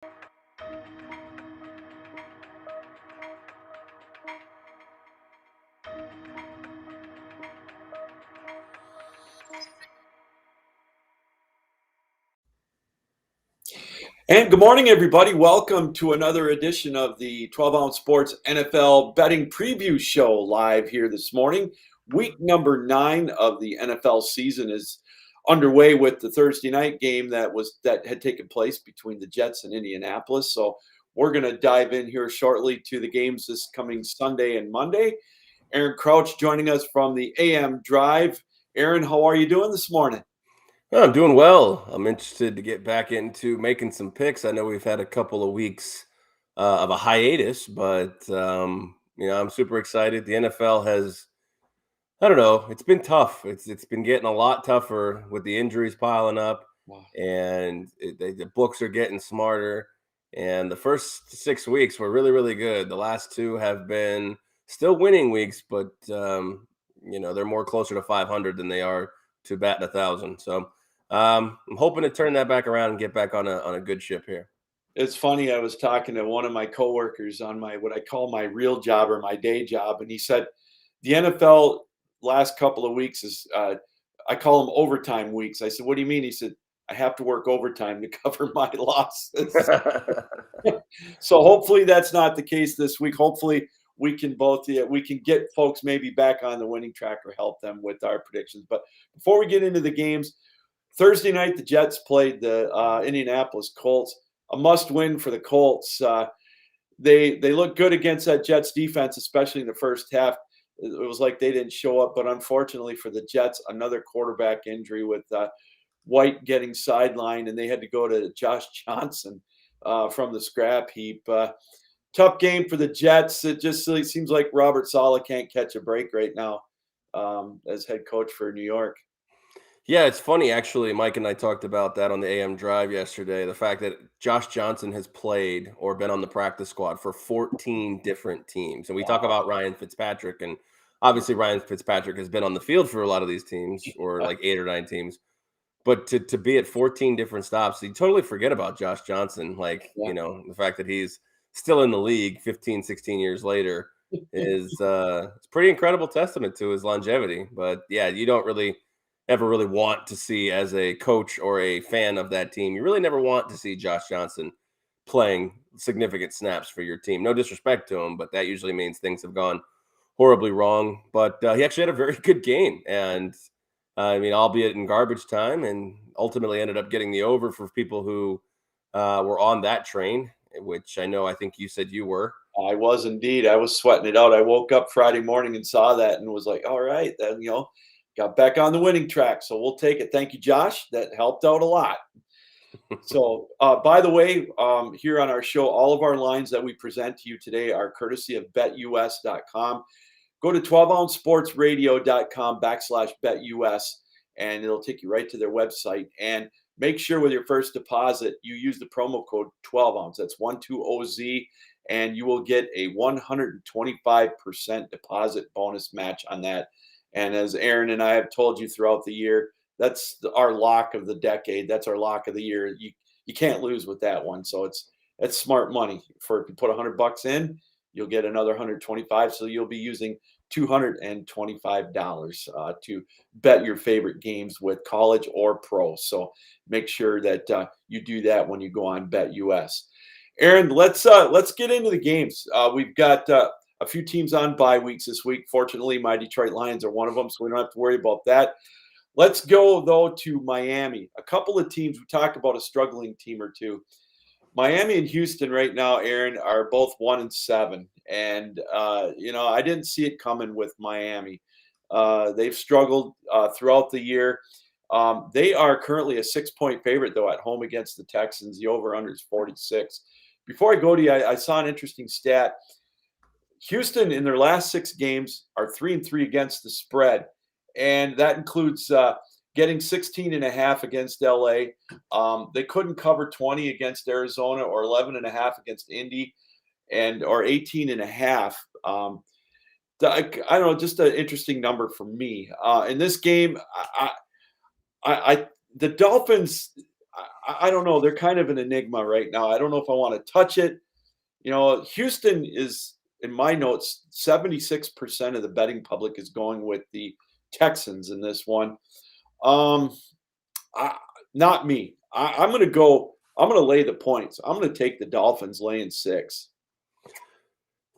And good morning, everybody. Welcome to another edition of the 12 Ounce Sports NFL Betting Preview Show live here this morning. Week number 9 of the NFL season is underway with the Thursday night game that had taken place between the Jets and Indianapolis. So we're going to dive in here shortly to the games this coming Sunday and Monday. Aaron Crouch joining us from the AM Drive. Aaron, how are you doing this morning? Oh, I'm doing well. I'm interested to get back into making some picks. I know we've had a couple of weeks of a hiatus, but I'm super excited. The NFL has, I don't know, it's been tough. It's been getting a lot tougher with the injuries piling up, Wow. and the books are getting smarter. And the first 6 weeks were really, really good. The last 2 have been still winning weeks, but they're more closer to 500 than they are to batting 1,000. So. I'm hoping to turn that back around and get back on a good ship here. It's funny. I was talking to one of my coworkers on what I call my real job or my day job, and he said the NFL last couple of weeks is I call them overtime weeks. I said, "What do you mean?" He said, "I have to work overtime to cover my losses." So hopefully that's not the case this week. Hopefully we can get folks maybe back on the winning track or help them with our predictions. But before we get into the games. Thursday night, the Jets played the Indianapolis Colts. A must-win for the Colts. They looked good against that Jets defense, especially in the first half. It was like they didn't show up, but unfortunately for the Jets, another quarterback injury with White getting sidelined, and they had to go to Josh Johnson from the scrap heap. Tough game for the Jets. It just seems like Robert Saleh can't catch a break right now as head coach for New York. Yeah, it's funny, actually. Mike and I talked about that on the AM Drive yesterday. The fact that Josh Johnson has played or been on the practice squad for 14 different teams. And we talk about Ryan Fitzpatrick, and obviously Ryan Fitzpatrick has been on the field for a lot of these teams, or like 8 or 9 teams. But to be at 14 different stops, you totally forget about Josh Johnson. The fact that he's still in the league 15, 16 years later is it's a pretty incredible testament to his longevity. But yeah, you don't really ever really want to see, as a coach or a fan of that team, you really never want to see Josh Johnson playing significant snaps for your team. No disrespect to him, but that usually means things have gone horribly wrong. But he actually had a very good game, and albeit in garbage time, and ultimately ended up getting the over for people who were on that train, which I think you said you were. I was indeed. I was sweating it out. I woke up Friday morning and saw that and was like, all right, then, got back on the winning track. So we'll take it. Thank you, Josh. That helped out a lot. So, by the way, here on our show, all of our lines that we present to you today are courtesy of betus.com. Go to 12ouncesportsradio.com/betus, and it'll take you right to their website. And make sure with your first deposit, you use the promo code 12ounce. That's 120Z, and you will get a 125% deposit bonus match on that. And as Aaron and I have told you throughout the year, that's our lock of the decade. That's our lock of the year. You can't lose with that one. So it's smart money. If you put $100 in, you'll get another 125. So you'll be using $225 to bet your favorite games with college or pro. So make sure that you do that when you go on BetUS. Aaron, let's get into the games. We've got a few teams on bye weeks this week. Fortunately, my Detroit Lions are one of them, so we don't have to worry about that. Let's go, though, to Miami. A couple of teams. We talked about a struggling team or two. Miami and Houston right now, Aaron, are both 1-7. And, I didn't see it coming with Miami. They've struggled throughout the year. They are currently a 6-point favorite, though, at home against the Texans. The over-under is 46. Before I go to you, I saw an interesting stat. Houston, in their last 6 games, are 3-3 against the spread, and that includes getting 16.5 against LA. They couldn't cover 20 against Arizona, or 11.5 against Indy, or 18.5. I don't know, just an interesting number for me. In this game, the Dolphins, I don't know. They're kind of an enigma right now. I don't know if I want to touch it. Houston is, in my notes, 76% of the betting public is going with the Texans in this one. Um, I, Not me. I'm going to go. I'm going to lay the points. I'm going to take the Dolphins laying 6.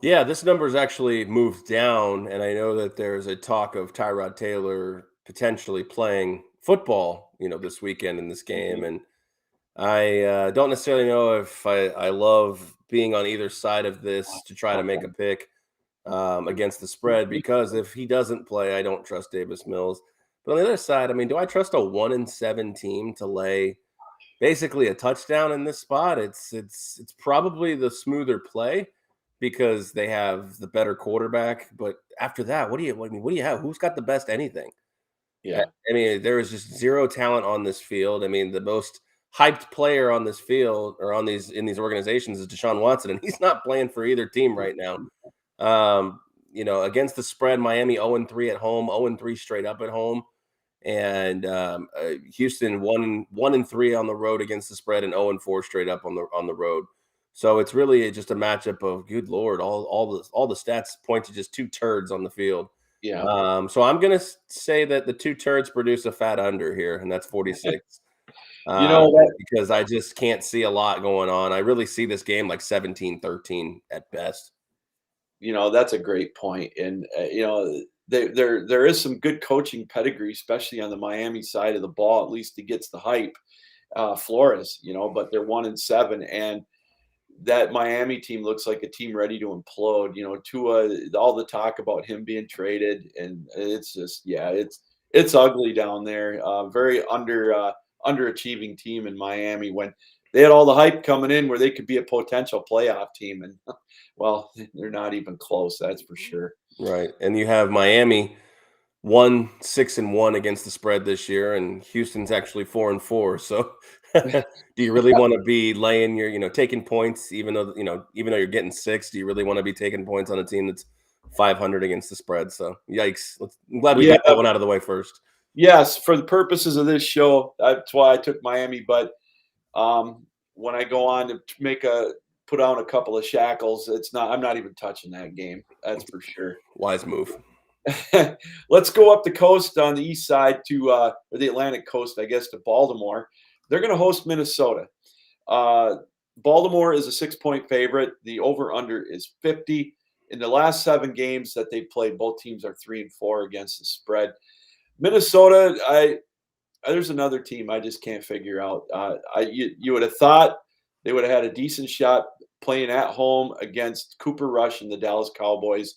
Yeah, this number's actually moved down, and I know that there's a talk of Tyrod Taylor potentially playing football, this weekend in this game, Mhm. and I don't necessarily know if I love being on either side of this to try to make a pick against the spread because if he doesn't play, I don't trust Davis Mills. But on the other side, I mean, do I trust a 1-7 team to lay basically a touchdown in this spot? It's probably the smoother play because they have the better quarterback. But after that, what do you have? Who's got the best anything? Yeah. I mean, there is just zero talent on this field. I mean, the most hyped player on this field or on these organizations is Deshaun Watson, and he's not playing for either team right now. Against the spread, Miami 0-3 at home, 0-3 straight up at home, and Houston 1-3 on the road against the spread, and 0-4 straight up on the road. So it's really just a matchup of good lord, all the stats point to just two turds on the field. Yeah. So I'm gonna say that the two turds produce a fat under here, and that's 46. You know that Because I just can't see a lot going on. I really see this game like 17-13 at best. that's a great point, and there is some good coaching pedigree, especially on the Miami side of the ball. At least he gets the hype. Flores, but they're 1-7, and that Miami team looks like a team ready to implode. Tua, all the talk about him being traded, and it's just, yeah, it's ugly down there. Very underachieving team in Miami when they had all the hype coming in where they could be a potential playoff team, and well, they're not even close. That's for sure. Right. And you have Miami 1-6-1 against the spread this year, and Houston's actually 4-4. So do you really want to be laying taking points, even though you're getting 6, do you really want to be taking points on a team that's 500 against the spread? So yikes. I'm glad we Yeah. got that one out of the way first. Yes, for the purposes of this show, that's why I took Miami. But when I go on to put on a couple of shackles, I'm not even touching that game. That's for sure. Wise move. Let's go up the coast on the east side or the Atlantic coast, I guess, to Baltimore. They're going to host Minnesota. Uh, Baltimore is a 6-point favorite. The over/under is 50. In the last 7 games that they played, both teams are 3-4 against the spread. Minnesota, there's another team I just can't figure out. You would have thought they would have had a decent shot playing at home against Cooper Rush and the Dallas Cowboys.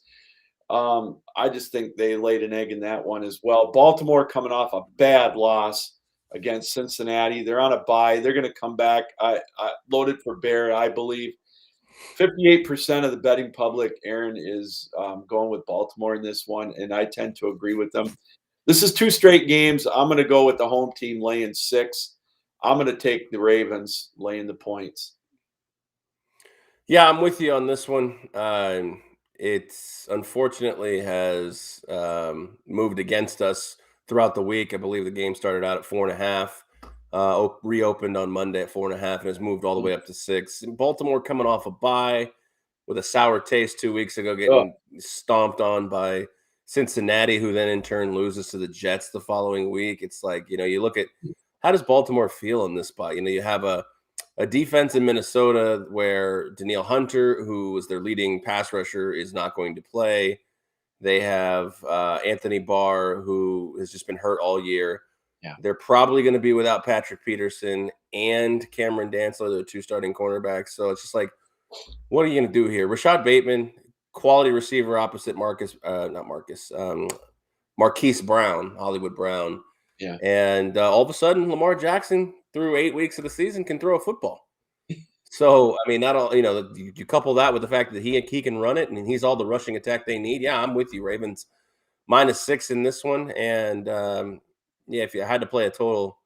I just think they laid an egg in that one as well. Baltimore coming off a bad loss against Cincinnati. They're on a bye. They're going to come back loaded for bear, I believe. 58% of the betting public, Aaron, is going with Baltimore in this one, and I tend to agree with them. This is 2 straight games. I'm going to go with the home team laying 6. I'm going to take the Ravens laying the points. Yeah, I'm with you on this one. It's unfortunately has moved against us throughout the week. I believe the game started out at 4.5, reopened on Monday at 4.5, and has moved all the way up to 6. And Baltimore coming off a bye with a sour taste 2 weeks ago, Oh, getting stomped on by Cincinnati, who then in turn loses to the Jets the following week. It's like, you look at how does Baltimore feel in this spot? You have a defense in Minnesota where Danielle Hunter, who was their leading pass rusher, is not going to play. They have Anthony Barr, who has just been hurt all year. yeah. They're probably going to be without Patrick Peterson and Cameron Dantzler, the 2 starting cornerbacks. So it's just like, what are you going to do here? Rashad Bateman, quality receiver opposite Marquise Brown, Hollywood Brown. Yeah. And all of a sudden, Lamar Jackson, through 8 weeks of the season, can throw a football. So, I mean, not all, you couple that with the fact that he can run it and he's all the rushing attack they need. Yeah, I'm with you. Ravens -6 in this one. And yeah, if you had to play a total,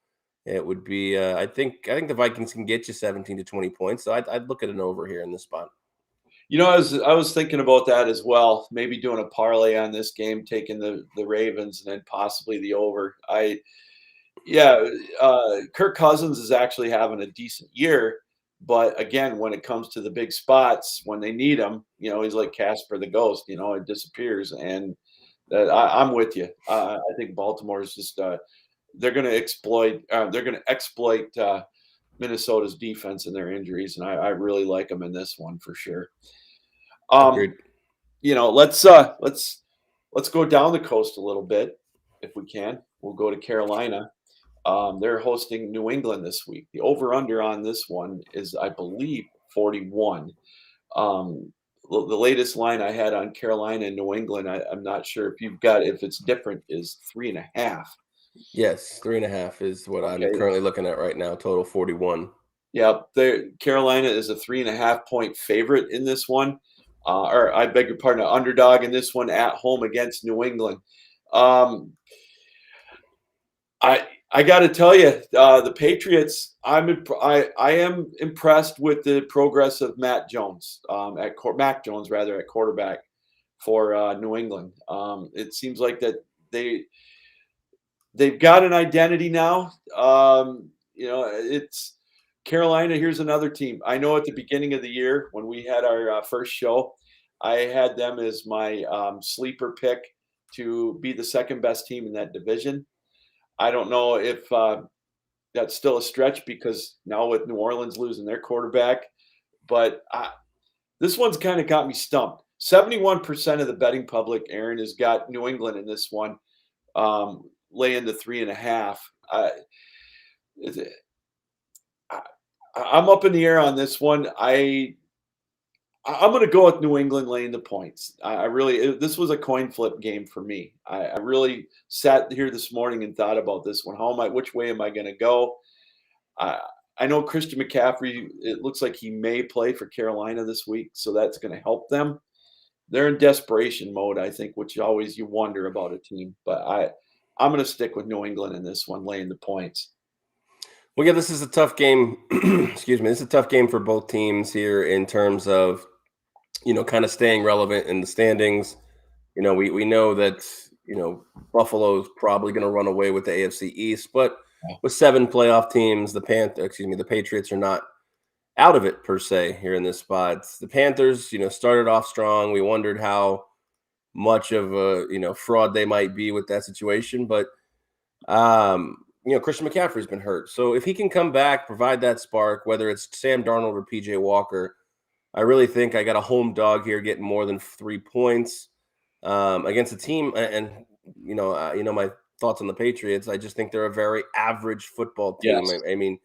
it would be, I think the Vikings can get you 17 to 20 points. So I'd look at an over here in this spot. I was thinking about that as well. Maybe doing a parlay on this game, taking the Ravens and then possibly the over. Yeah, Kirk Cousins is actually having a decent year, but again, when it comes to the big spots, when they need him, he's like Casper the Ghost. It disappears. And I'm with you. I think Baltimore is just they're going to exploit. They're going to exploit Minnesota's defense and their injuries, and I really like them in this one for sure. Agreed. Let's go down the coast a little bit if we can. We'll go to Carolina. They're hosting New England this week. The over/under on this one is, I believe, 41. The latest line I had on Carolina and New England, I'm not sure if it's different, is 3.5. Yes, 3.5 is what I'm Okay. currently looking at right now. Total 41. Yeah, Carolina is a 3.5 point favorite in this one. Or I beg your pardon, an underdog in this one at home against New England. Um, I got to tell you, the Patriots. I am impressed with the progress of Mac Jones rather at quarterback for New England. It seems like that they've got an identity now. It's Carolina. Here's another team. I know at the beginning of the year when we had our first show, I had them as my sleeper pick to be the second best team in that division. I don't know if that's still a stretch because now with New Orleans losing their quarterback, but this one's kind of got me stumped. 71% of the betting public, Aaron, has got New England in this one, laying the 3.5. I'm up in the air on this one. I'm going to go with New England laying the points. This was a coin flip game for me. I really sat here this morning and thought about this one. Which way am I going to go? I know Christian McCaffrey, it looks like he may play for Carolina this week, so that's going to help them. They're in desperation mode, I think, which always you wonder about a team. But I'm going to stick with New England in this one, laying the points. Well, yeah, this is a tough game. Excuse me. This is a tough game for both teams here in terms of, kind of staying relevant in the standings. We know that, Buffalo's probably going to run away with the AFC East, but with 7 playoff teams, the Patriots are not out of it per se here in this spot. The Panthers, started off strong. We wondered how much of a, fraud they might be with that situation, but Christian McCaffrey's been hurt. So if he can come back, provide that spark, whether it's Sam Darnold or PJ Walker, I really think I got a home dog here getting more than 3 points against a team. And my thoughts on the Patriots. I just think they're a very average football team. Yes. I mean,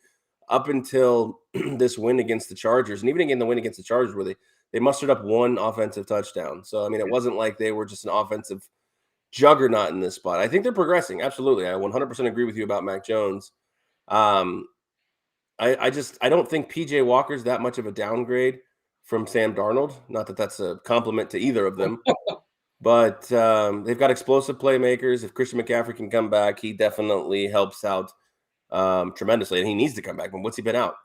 up until this win against the Chargers, and even again the win against the Chargers, where they mustered up 1 offensive touchdown. So I mean, it wasn't like they were just an offensive juggernaut in this spot. I think they're progressing. Absolutely. I 100% agree with you about Mac Jones. I don't think PJ Walker's that much of a downgrade from Sam Darnold. Not that that's a compliment to either of them, but they've got explosive playmakers. If Christian McCaffrey can come back, he definitely helps out tremendously, and he needs to come back. But what's he been out?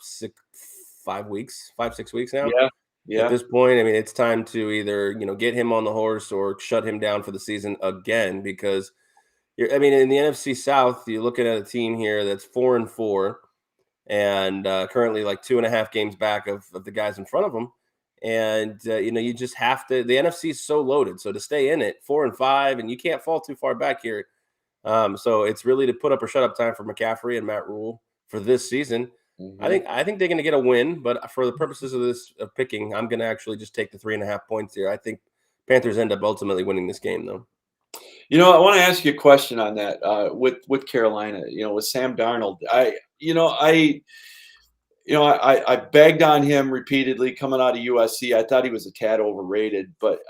5 weeks, 6 weeks now? Yeah. At this point, I mean, it's time to either, get him on the horse or shut him down for the season again, because in the NFC South, you're looking at a team here that's 4-4 and currently like 2.5 games back of the guys in front of them. And, you just have to, the NFC is so loaded. So to stay in it 4-5, and you can't fall too far back here. So it's really to put up or shut up time for McCaffrey and Matt Rule for this season. Mm-hmm. I think they're going to get a win, but for the purposes of this picking, I'm going to actually just take the 3.5 points here. I think Panthers end up ultimately winning this game, though. I want to ask you a question on that with Carolina. With Sam Darnold, I bagged on him repeatedly coming out of USC. I thought he was a tad overrated, but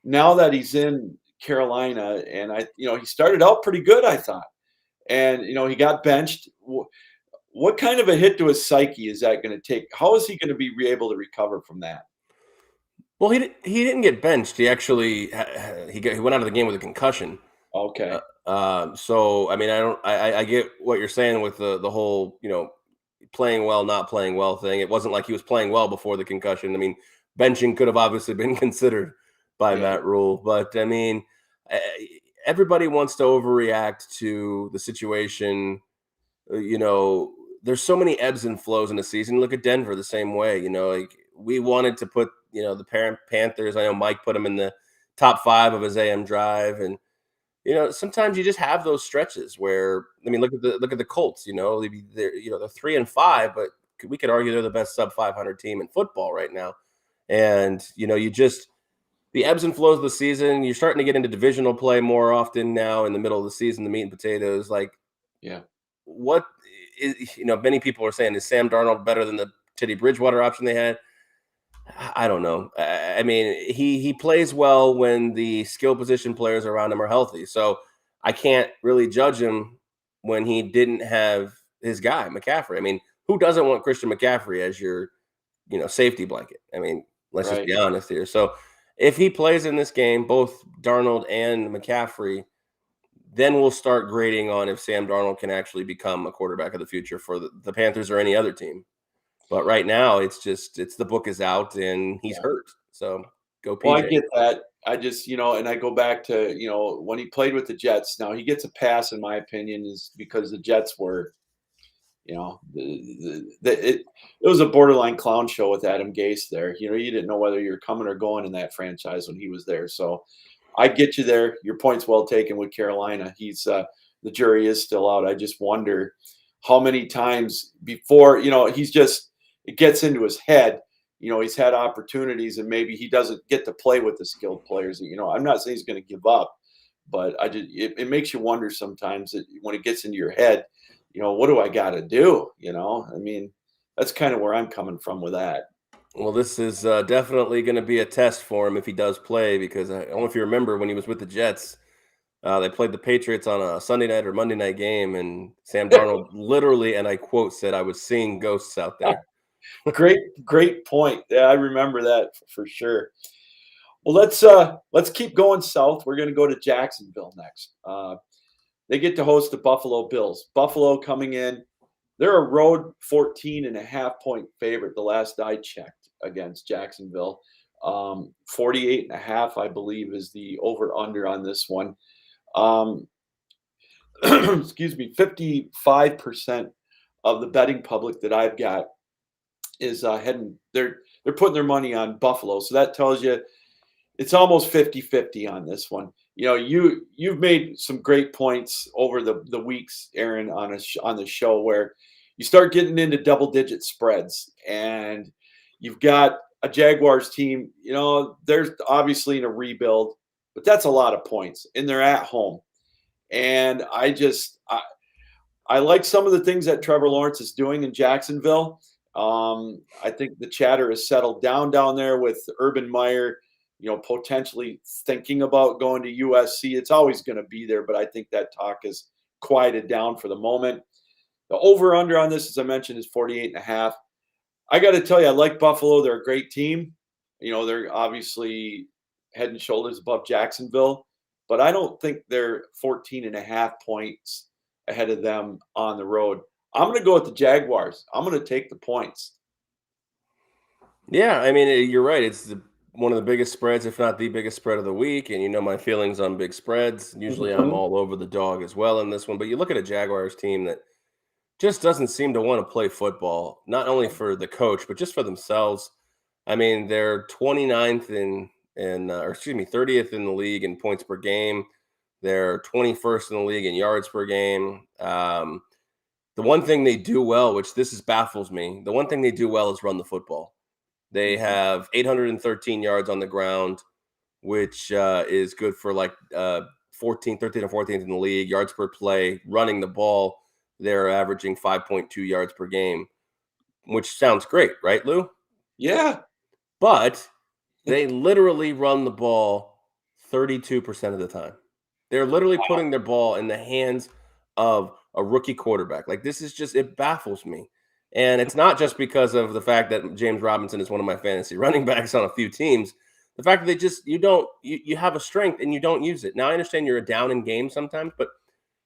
now that he's in Carolina, and he started out pretty good, I thought, and he got benched. What kind of a hit to his psyche is that going to take? How is he going to be able to recover from that? Well, he didn't get benched. He actually he went out of the game with a concussion. Okay. So I mean, I get what you're saying with the whole playing well, not playing well thing. It wasn't like he was playing well before the concussion. I mean, benching could have obviously been considered by Matt Rule, but I mean, everybody wants to overreact to the situation. There's so many ebbs and flows in the season. Look at Denver the same way. Like we wanted to put, the parent Panthers. I know Mike put them in the top 5 of his AM drive, and sometimes you just have those stretches where, I mean, look at the Colts. They're 3-5, but we could argue they're the best sub 500 team in football right now. And you just the ebbs and flows of the season. You're starting to get into divisional play more often now in the middle of the season. The meat and potatoes, like Yeah. what is, many people are saying, is Sam Darnold better than the Teddy Bridgewater option they had? I don't know. I mean, he plays well when the skill position players around him are healthy. So I can't really judge him when he didn't have his guy, McCaffrey. I mean, who doesn't want Christian McCaffrey as your, safety blanket? I mean, let's just Right. be honest here. So if he plays in this game, both Darnold and McCaffrey, then we'll start grading on if Sam Darnold can actually become a quarterback of the future for the Panthers or any other team. But right now, it's the book is out and he's Yeah. hurt. So go Well, I PJ. get that. I just, and I go back to, when he played with the Jets. Now he gets a pass, in my opinion, is because the Jets were, it was a borderline clown show with Adam Gase there. You didn't know whether you're coming or going in that franchise when he was there. So I get you there. Your point's well taken with Carolina. The jury is still out. I just wonder how many times before, it gets into his head. He's had opportunities and maybe he doesn't get to play with the skilled players. I'm not saying he's going to give up, but it makes you wonder sometimes that when it gets into your head, what do I got to do? I mean, that's kind of where I'm coming from with that. Well, this is definitely going to be a test for him if he does play, because I don't know if you remember when he was with the Jets, they played the Patriots on a Sunday night or Monday night game, and Sam Darnold literally, and I quote, said, "I was seeing ghosts out there." Great point. Yeah, I remember that for sure. Well, let's keep going south. We're going to go to Jacksonville next. They get to host the Buffalo Bills. Buffalo coming in. They're a road 14.5-point favorite the last I checked against Jacksonville. 48.5, I believe, is the over-under on this one. Excuse me, 55% of the betting public that I've got is heading. They're putting their money on Buffalo. So that tells you it's almost 50-50 on this one. You've made some great points over the weeks, Aaron, on the show where you start getting into double-digit spreads, and you've got a Jaguars team. They're obviously in a rebuild, but that's a lot of points, and they're at home. And I like some of the things that Trevor Lawrence is doing in Jacksonville. I think the chatter is settled down there with Urban Meyer, potentially thinking about going to USC. It's always going to be there, but I think that talk is quieted down for the moment. The over-under on this, as I mentioned, is 48.5. I got to tell you, I like Buffalo. They're a great team. They're obviously head and shoulders above Jacksonville, but I don't think they're 14.5 points ahead of them on the road. I'm going to go with the Jaguars. I'm going to take the points. Yeah, I mean, you're right. It's one of the biggest spreads, if not the biggest spread of the week. And my feelings on big spreads. Usually I'm Mhm. all over the dog as well in this one. But you look at a Jaguars team that just doesn't seem to want to play football, not only for the coach, but just for themselves. I mean, they're 29th or excuse me, 30th in the league in points per game. They're 21st in the league in yards per game. The one thing they do well, which baffles me, the one thing they do well is run the football. They Mhm. have 813 yards on the ground, which is good for like 13 or 14th in the league. Yards per play, running the ball, they're averaging 5.2 yards per game, which sounds great, right, Lou? Yeah. But they literally run the ball 32% of the time. They're literally putting their ball in the hands of a rookie quarterback. Like, this is just, it baffles me. And it's not just because of the fact that James Robinson is one of my fantasy running backs on a few teams. The fact that you have a strength and you don't use it. Now, I understand you're down in games sometimes, but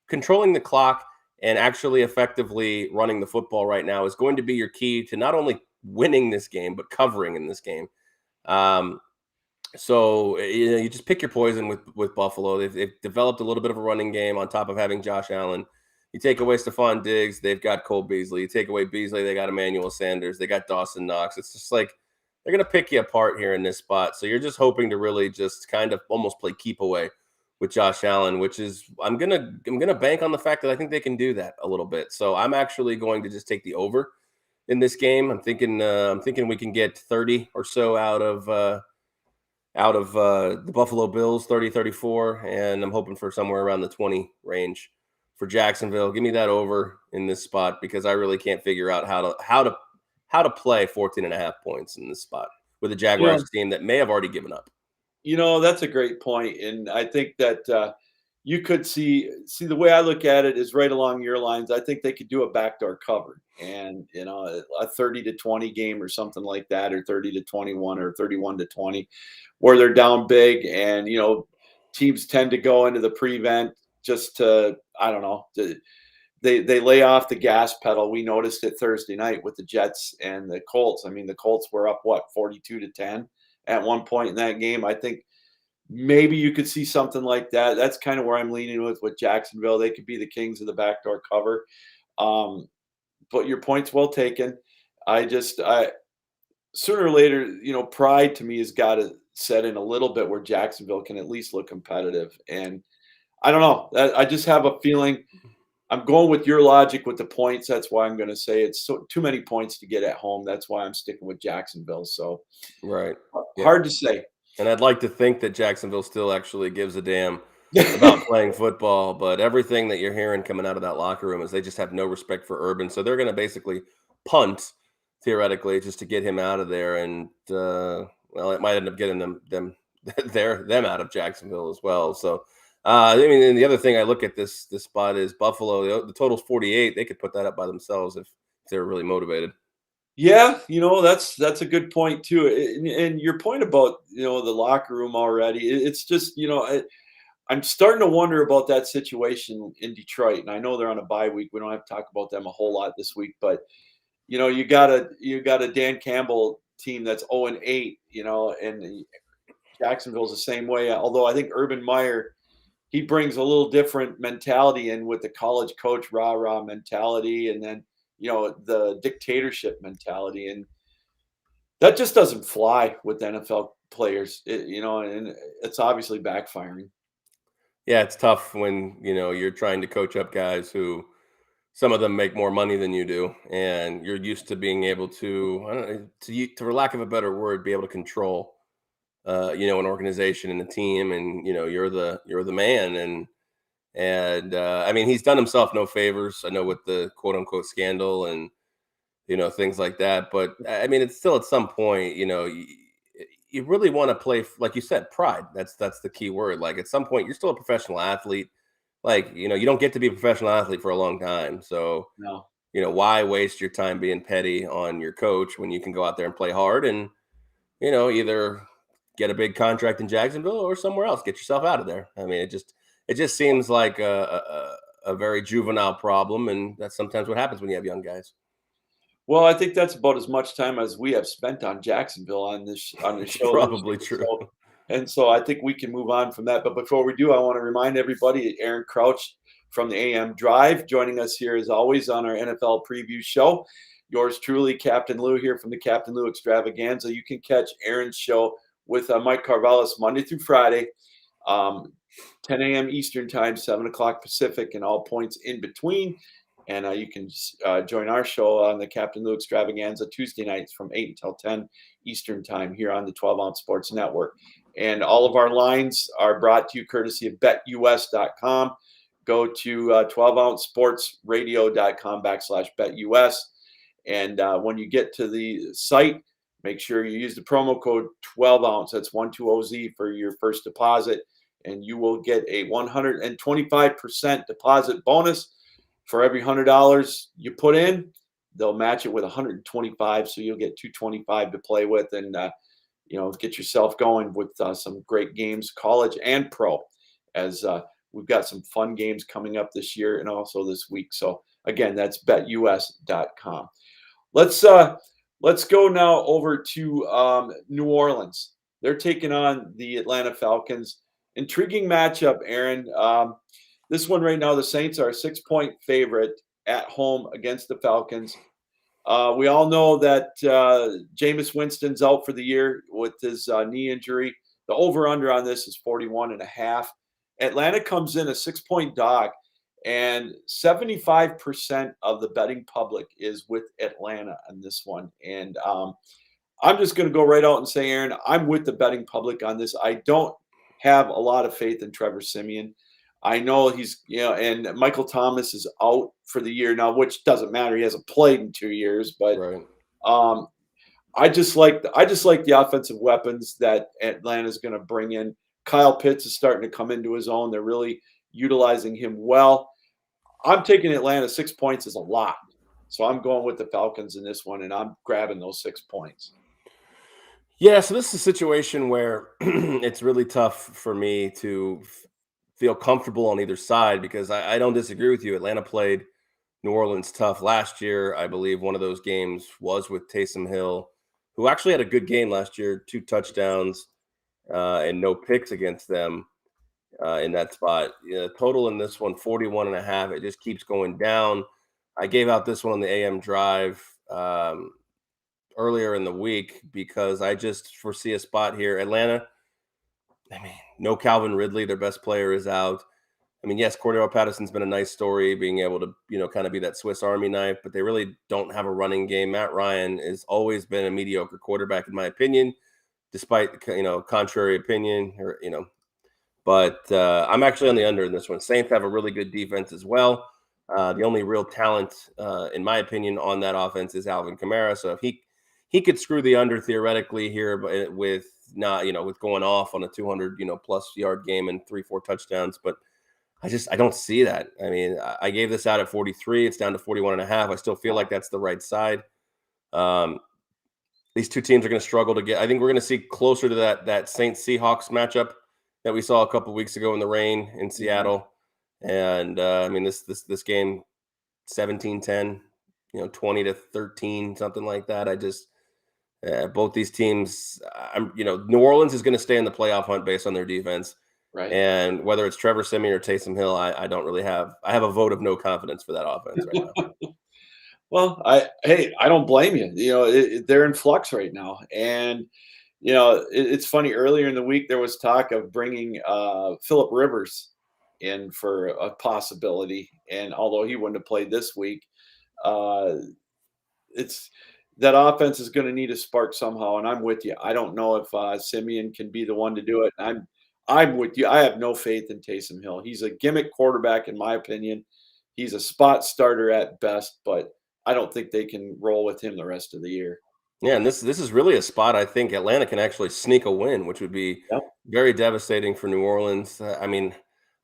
controlling the clock and actually effectively running the football right now is going to be your key to not only winning this game, but covering in this game. Um, So you just pick your poison with Buffalo. They've developed a little bit of a running game on top of having Josh Allen. You take away Stephon Diggs, they've got Cole Beasley. You take away Beasley, they got Emmanuel Sanders. They got Dawson Knox. It's just like they're going to pick you apart here in this spot. So you're just hoping to really just kind of almost play keep away with Josh Allen, which is I'm gonna bank on the fact that I think they can do that a little bit. So I'm actually going to just take the over in this game. I'm thinking we can get 30 or so out of the Buffalo Bills, 30-34, and I'm hoping for somewhere around the 20 range for Jacksonville. Give me that over in this spot because I really can't figure out how to play 14 and a half points in this spot with a You know, Jaguars team that may have already given up. that's a great point, and I think that you could see the way I look at it is right along your lines. I think they could do a backdoor cover, and a 30-20 game or something like that, or 30-21, or 31-20, where they're down big, and teams tend to go into the prevent just to I don't know. They lay off the gas pedal. We noticed it Thursday night with the Jets and the Colts. I mean, the Colts were up 42-10 at one point in that game. I think maybe you could see something like that. That's kind of where I'm leaning with Jacksonville. They could be the kings of the backdoor cover. Um, but your point's well taken. I sooner or later, pride to me has got to set in a little bit where Jacksonville can at least look competitive. And I don't know. I just have a feeling I'm going with your logic with the points. That's why I'm going to say it's too many points to get at home. That's why I'm sticking with Jacksonville. So Right. Yeah. hard to say. And I'd like to think that Jacksonville still actually gives a damn about playing football, but everything that you're hearing coming out of that locker room is they just have no respect for Urban. So they're going to basically punt theoretically just to get him out of there. And well, it might end up getting them out of Jacksonville as well. So I mean, and the other thing I look at this spot is Buffalo. The total's 48. They could put that up by themselves if they're really motivated. Yeah, that's a good point too. And your point about the locker room already, it's just I'm starting to wonder about that situation in Detroit. And I know they're on a bye week. We don't have to talk about them a whole lot this week, but you got a Dan Campbell team that's 0-8, and Jacksonville's the same way. Although I think Urban Meyer, he brings a little different mentality in with the college coach rah-rah mentality, and then the dictatorship mentality, and that just doesn't fly with NFL players. And it's obviously backfiring. Yeah, it's tough when, you're trying to coach up guys who some of them make more money than you do, and you're used to being able to, I don't know, for lack of a better word, be able to control, an organization and a team, and you're the man, and I mean, he's done himself no favors. I know with the quote unquote scandal and things like that, but I mean, it's still at some point, you really want to play, like you said, pride. That's the key word. Like at some point, you're still a professional athlete. Like you don't get to be a professional athlete for a long time. So No. why waste your time being petty on your coach when you can go out there and play hard and either get a big contract in Jacksonville or somewhere else. Get yourself out of there. I mean, it just seems like a very juvenile problem, and that's sometimes what happens when you have young guys. Well, I think that's about as much time as we have spent on Jacksonville on this show this Probably year. true. So I think we can move on from that. But before we do, I want to remind everybody, Aaron Crouch from the AM Drive, joining us here as always on our NFL preview show. Yours truly, Captain Lou, here from the Captain Lou Extravaganza. You can catch Aaron's show with Mike Carvelis Monday through Friday, um, 10 a.m. Eastern Time, 7 o'clock Pacific, and all points in between. And you can join our show on the Captain Lou Extravaganza Tuesday nights from 8 until 10 Eastern Time here on the 12 Ounce Sports Network. And all of our lines are brought to you courtesy of betus.com. Go to 12ouncesportsradio.com/betus. And when you get to the site, make sure you use the promo code 12ounce. That's 120Z for your first deposit. And you will get a 125% deposit bonus. For every $100 you put in, they'll match it with 125, so you'll get 225 to play with, and get yourself going with some great games, college and pro. As we've got some fun games coming up this year and also this week. So again, that's betus.com. Let's go now over to New Orleans. They're taking on the Atlanta Falcons. Intriguing matchup, Aaron. This one right now, the Saints are a 6-point favorite at home against the Falcons. We all know that Jameis Winston's out for the year with his knee injury. The over-under on this is 41.5. Atlanta comes in a 6-point dog, and 75% of the betting public is with Atlanta on this one. And I'm just going to go right out and say, Aaron, I'm with the betting public on this. I don't have a lot of faith in Trevor Siemian. I know he's, and Michael Thomas is out for the year now, which doesn't matter. He hasn't played in 2 years, but Right. I just like the offensive weapons that Atlanta's going to bring in. Kyle Pitts is starting to come into his own. They're really utilizing him well. I'm taking Atlanta. 6 points is a lot, so I'm going with the Falcons in this one, and I'm grabbing those 6 points. Yeah, so this is a situation where it's really tough for me to feel comfortable on either side because I don't disagree with you. Atlanta played New Orleans tough last year. I believe one of those games was with Taysom Hill, who actually had a good game last year, 2 touchdowns and no picks against them in that spot. Total in this one, 41.5. It just keeps going down. I gave out this one on the AM drive earlier in the week because I just foresee a spot here. Atlanta, I mean, no Calvin Ridley, their best player is out. I mean, yes, Cordero Patterson's been a nice story, being able to, kind of be that Swiss Army knife, but they really don't have a running game. Matt Ryan has always been a mediocre quarterback, in my opinion, despite, contrary opinion, but I'm actually on the under in this one. Saints have a really good defense as well. The only real talent, in my opinion, on that offense is Alvin Kamara. So if he could screw the under theoretically here, but with not, with going off on a 200, plus yard game and 3-4 touchdowns, but I don't see that. I mean, I gave this out at 43. It's down to 41.5. I still feel like that's the right side. These two teams are going to struggle to get. I think we're going to see closer to that Saints Seahawks matchup that we saw a couple weeks ago in the rain in Seattle. And I mean, this game, 17-10, 20-13, something like that. I just both these teams. New Orleans is going to stay in the playoff hunt based on their defense. Right. And whether it's Trevor Siemian or Taysom Hill, I don't really have. I have a vote of no confidence for that offense right now. Well, I don't blame you. They're in flux right now, and it's funny. Earlier in the week, there was talk of bringing Phillip Rivers in for a possibility, and although he wouldn't have played this week, it's that offense is going to need a spark somehow. And I'm with you. I don't know if Simeon can be the one to do it. I'm with you. I have no faith in Taysom Hill. He's a gimmick quarterback, in my opinion. He's a spot starter at best, but I don't think they can roll with him the rest of the year. Yeah, and this is really a spot I think Atlanta can actually sneak a win, which would be very devastating for New Orleans. I mean,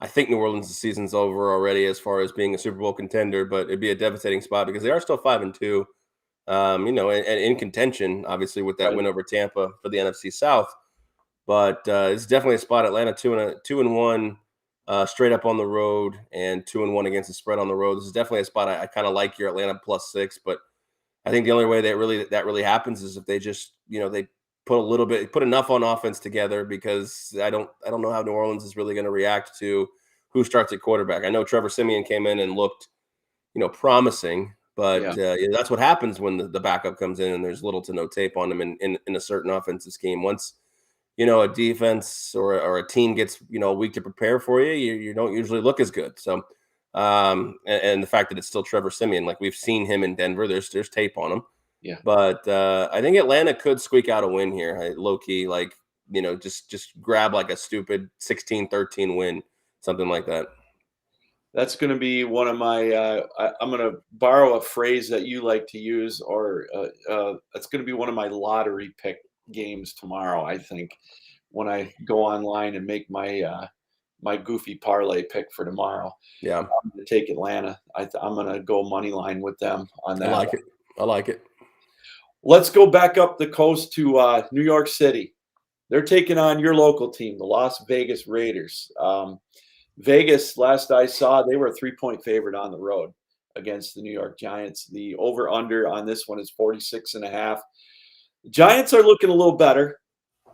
I think New Orleans' season's over already as far as being a Super Bowl contender, but it'd be a devastating spot because they are still 5-2, and in contention, obviously, with that win over Tampa for the NFC South. But it's definitely a spot. Atlanta 2-1 straight up on the road and 2-1 against the spread on the road. This is definitely a spot I kind of like your Atlanta +6, but I think the only way that really happens is if they just they put enough on offense together, because I don't know how New Orleans is really going to react to who starts at quarterback. I know Trevor Siemian came in and looked promising, but that's what happens when the backup comes in and there's little to no tape on him in a certain offensive scheme. Once a defense or a team gets a week to prepare for you, you don't usually look as good. So and the fact that it's still Trevor Siemian, like we've seen him in Denver, there's tape on him. Yeah. But I think Atlanta could squeak out a win here. Low key, like, just grab like a stupid 16-13 win, something like that. That's going to be one of my I'm going to borrow a phrase that you like to use, or it's going to be one of my lottery pick games tomorrow, I think, when I go online and make my my goofy parlay pick for tomorrow. Yeah. I'm going to take Atlanta. I'm going to go money line with them on that. I like it. Let's go back up the coast to New York City. They're taking on your local team, the Las Vegas Raiders. Vegas, last I saw, they were a 3-point favorite on the road against the New York Giants. The over-under on this one is 46.5. The Giants are looking a little better.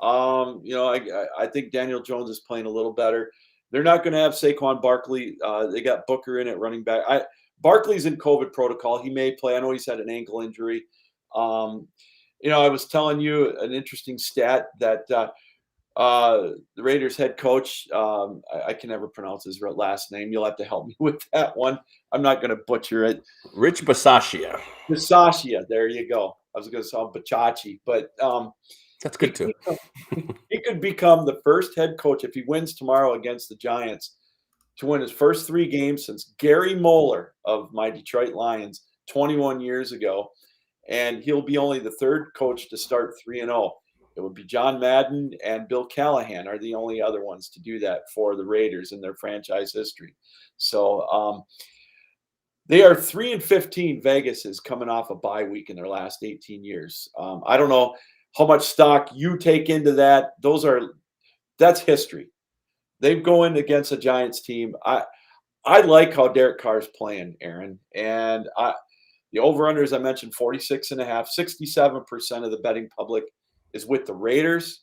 I think Daniel Jones is playing a little better. They're not going to have Saquon Barkley. They got Booker in at running back. Barkley's in COVID protocol. He may play. I know he's had an ankle injury. Um, I was telling you an interesting stat that the Raiders head coach, I can never pronounce his last name. You'll have to help me with that one. I'm not going to butcher it. Rich Bisaccia. Bisaccia, there you go. I was going to say Bachachi, but that's good too. He could become the first head coach if he wins tomorrow against the Giants to win his first 3 games since Gary Moeller of my Detroit Lions 21 years ago. And he'll be only the 3rd coach to start 3-0. It would be John Madden and Bill Callahan are the only other ones to do that for the Raiders in their franchise history. So they are 3-15. Vegas is coming off a bye week in their last 18 years. I don't know how much stock you take into that. That's history. They go in against a Giants team. I like how Derek Carr's playing, Aaron. And the over-under, as I mentioned, 46.5. 67% of the betting public is with the Raiders,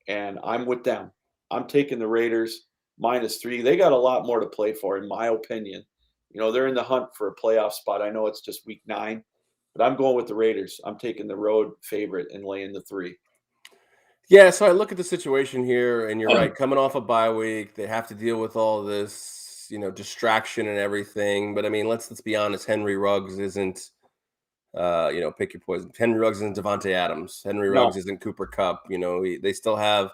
and I'm with them. I'm taking the Raiders -3. They got a lot more to play for, in my opinion. They're in the hunt for a playoff spot. I know it's just week 9, but I'm going with the Raiders. I'm taking the road favorite and laying the 3. Yeah, so I look at the situation here, and you're right. Coming off a bye week, they have to deal with all this, distraction and everything. But I mean, let's be honest. Henry Ruggs isn't, pick your poison. Henry Ruggs isn't Devontae Adams. Henry Ruggs isn't Cooper Kupp. They still have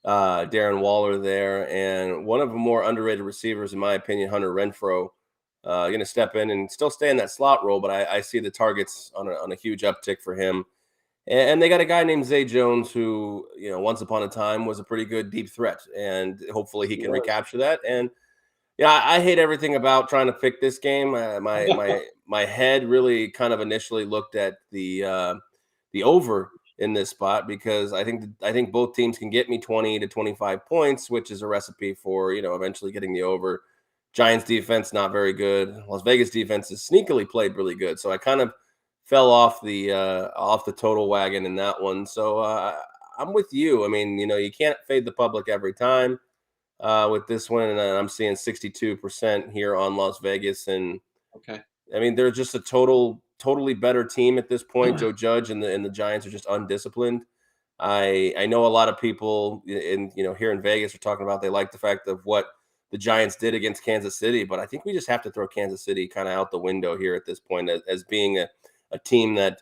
Darren Waller there, and one of the more underrated receivers, in my opinion, Hunter Renfrow, going to step in and still stay in that slot role. But I see the targets on a huge uptick for him. And they got a guy named Zay Jones who, once upon a time was a pretty good deep threat, and hopefully he can recapture that. And I hate everything about trying to pick this game. My head really kind of initially looked at the over in this spot because I think both teams can get me 20 to 25 points, which is a recipe for eventually getting the over. Giants defense not very good. Las Vegas defense is sneakily played really good, so I kind of fell off the total wagon in that one. So I'm with you. I mean, you can't fade the public every time with this one, and I'm seeing 62% here on Las Vegas. And okay, I mean, they're just a totally better team at this point. Joe Judge and the Giants are just undisciplined. I know a lot of people here in Vegas are talking about they like the fact of what the Giants did against Kansas City, but I think we just have to throw Kansas City kind of out the window here at this point as being a team that,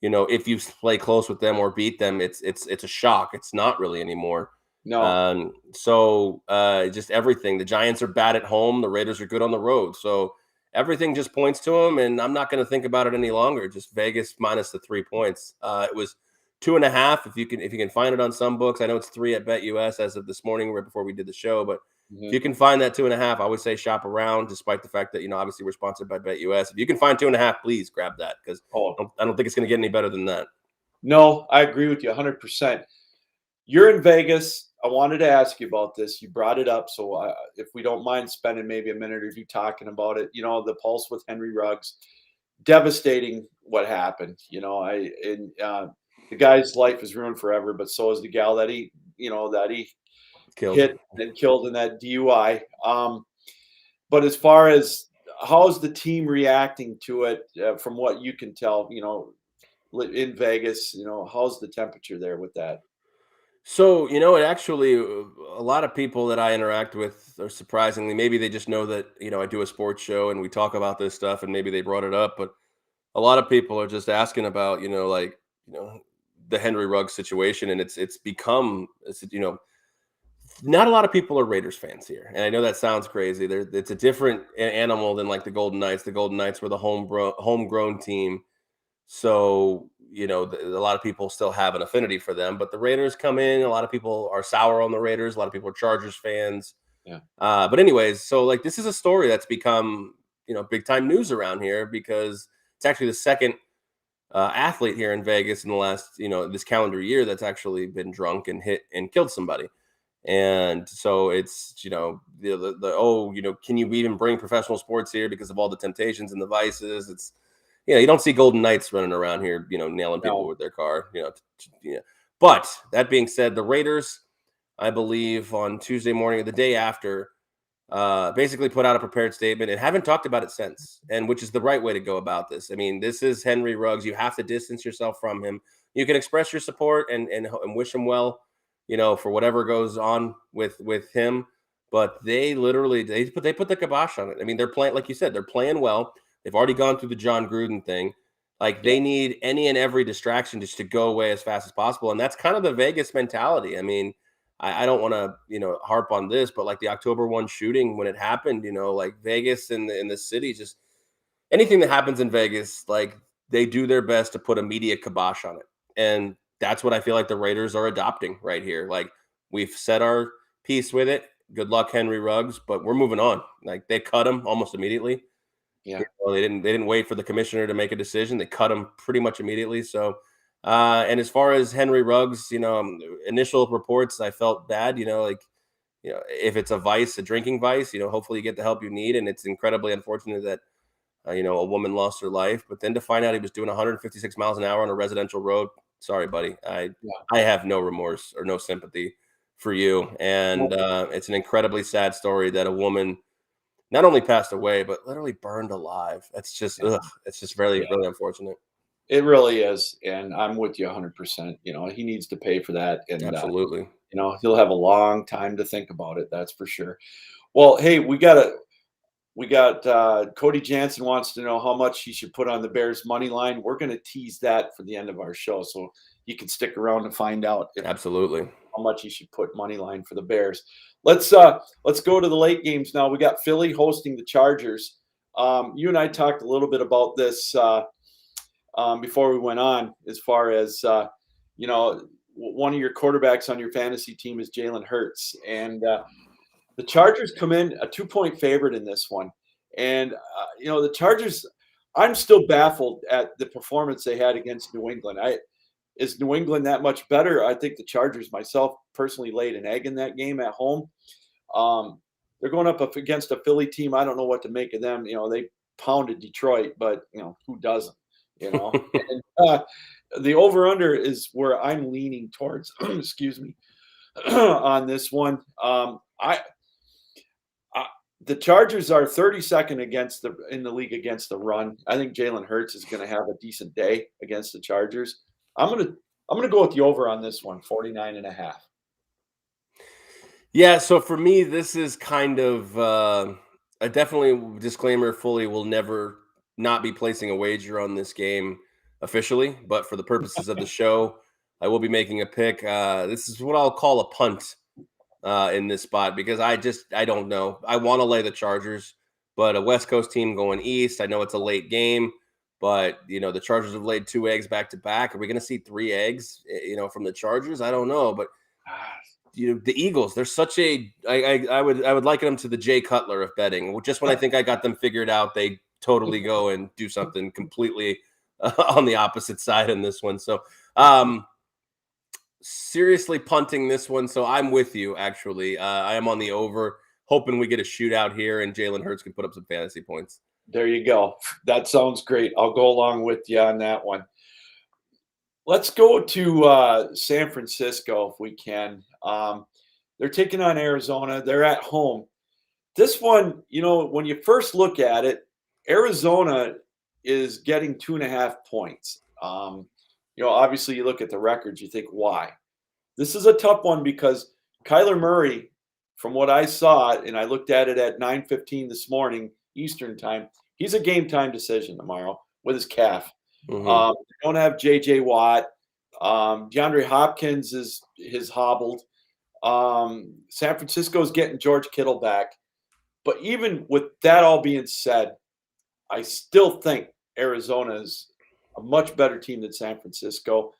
if you play close with them or beat them, it's a shock. It's not really anymore. No. Just everything. The Giants are bad at home. The Raiders are good on the road. So everything just points to them, and I'm not going to think about it any longer. Just Vegas minus the 3 points. It was 2.5 if you can find it on some books. I know it's 3 at BetUS as of this morning, right before we did the show, but if you can find that 2.5, I would say shop around, despite the fact that, obviously we're sponsored by BetUS. If you can find 2.5, please grab that because I don't think it's going to get any better than that. No, I agree with you 100%. You're in Vegas. I wanted to ask you about this. You brought it up. So if we don't mind spending maybe a minute or two talking about it, the pulse with Henry Ruggs, devastating what happened. The guy's life is ruined forever, but so is the gal that he hit and killed in that DUI. But as far as how's the team reacting to it, from what you can tell, in Vegas, how's the temperature there with that? So, it actually, a lot of people that I interact with are surprisingly, maybe they just know that, I do a sports show and we talk about this stuff and maybe they brought it up, but a lot of people are just asking about, the Henry Ruggs situation. And it's become, not a lot of people are Raiders fans here. And I know that sounds crazy. It's a different animal than like the Golden Knights. The Golden Knights were the homegrown team. So, a lot of people still have an affinity for them, but the Raiders come in. A lot of people are sour on the Raiders. A lot of people are Chargers fans. Yeah. But anyways, so like this is a story that's become, big time news around here because it's actually the second athlete here in Vegas in the last, this calendar year that's actually been drunk and hit and killed somebody. And so it's, can you even bring professional sports here because of all the temptations and the vices? It's, you don't see Golden Knights running around here, nailing people with their car, But that being said, the Raiders, I believe on Tuesday morning or the day after, basically put out a prepared statement and haven't talked about it since, and which is the right way to go about this. I mean, this is Henry Ruggs. You have to distance yourself from him. You can express your support and wish him well, for whatever goes on with him. But they literally they put the kibosh on it. I mean, they're playing, like you said, they're playing well. They've already gone through the John Gruden thing. Like Yeah. they need any and every distraction just to go away as fast as possible, and that's kind of the Vegas mentality. I mean, I don't want to, harp on this, but like the October 1 shooting when it happened, like Vegas and in the city, just anything that happens in Vegas, like they do their best to put a media kibosh on it. And that's what I feel like the Raiders are adopting right here. Like we've said our piece with it. Good luck, Henry Ruggs, but we're moving on. Like they cut him almost immediately. Yeah. They didn't wait for the commissioner to make a decision. They cut him pretty much immediately. So and as far as Henry Ruggs, initial reports, I felt bad, if it's a drinking vice, hopefully you get the help you need. And it's incredibly unfortunate that, a woman lost her life, but then to find out he was doing 156 miles an hour on a residential road. Sorry, buddy. I have no remorse or no sympathy for you. And it's an incredibly sad story that a woman not only passed away, but literally burned alive. It's just, it's just really, really unfortunate. It really is, and I'm with you 100%. He needs to pay for that, and Absolutely. he'll have a long time to think about it. That's for sure. Well, hey, we got Cody Jansen wants to know how much he should put on the Bears money line. We're going to tease that for the end of our show, so you can stick around to find out Absolutely. how much he should put money line for the Bears. Let's go to the late games now. We got Philly hosting the Chargers. You and I talked a little bit about this before we went on, as far as one of your quarterbacks on your fantasy team is Jalen Hurts, and the Chargers come in a 2-point favorite in this one. And the Chargers, I'm still baffled at the performance they had against New England. Is New England that much better? I think the Chargers, myself personally, laid an egg in that game at home. They're going up against a Philly team. I don't know what to make of them. They pounded Detroit, but who doesn't? And the over/under is where I'm leaning towards. Excuse me, on this one. The Chargers are 32nd in the league against the run. I think Jalen Hurts is going to have a decent day against the Chargers. I'm gonna go with the over on this one, 49.5. Yeah, so for me, this is kind of a definitely disclaimer. Fully will never not be placing a wager on this game officially, but for the purposes of the show, I will be making a pick. This is what I'll call a punt in this spot because I don't know. I want to lay the Chargers, but a West Coast team going east. I know it's a late game, but the Chargers have laid 2 eggs back to back. Are we going to see 3 eggs? From the Chargers? I don't know, but the Eagles. They're such a. I would liken them to the Jay Cutler of betting. Just when I think I got them figured out, they totally go and do something completely on the opposite side in this one. So. Seriously punting this one, so I'm with you. Actually, I am on the over, hoping we get a shootout here and Jalen Hurts can put up some fantasy points. There you go. That sounds great. I'll go along with you on that one. Let's go to San Francisco if we can. They're taking on Arizona. They're at home. This one, when you first look at it, Arizona is getting 2.5 points. Obviously you look at the records, you think, why? This is a tough one because Kyler Murray, from what I saw, and I looked at it at 9:15 this morning, Eastern time, he's a game time decision tomorrow with his calf. Mm-hmm. They don't have J.J. Watt. DeAndre Hopkins is hobbled. San Francisco's getting George Kittle back. But even with that all being said, I still think Arizona is a much better team than San Francisco.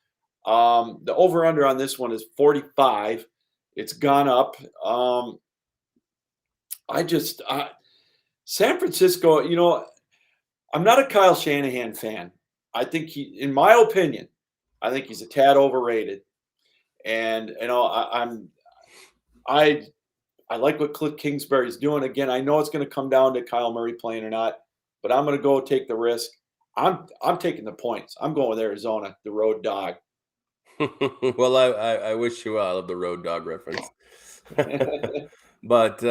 The over/under on this one is 45. It's gone up. San Francisco, I'm not a Kyle Shanahan fan. I think in my opinion, I think he's a tad overrated. And I like what Cliff Kingsbury's doing. Again, I know it's going to come down to Kyle Murray playing or not, but I'm going to go take the risk. I'm taking the points. I'm going with Arizona, the road dog. Well, I wish you well. I love the road dog reference. But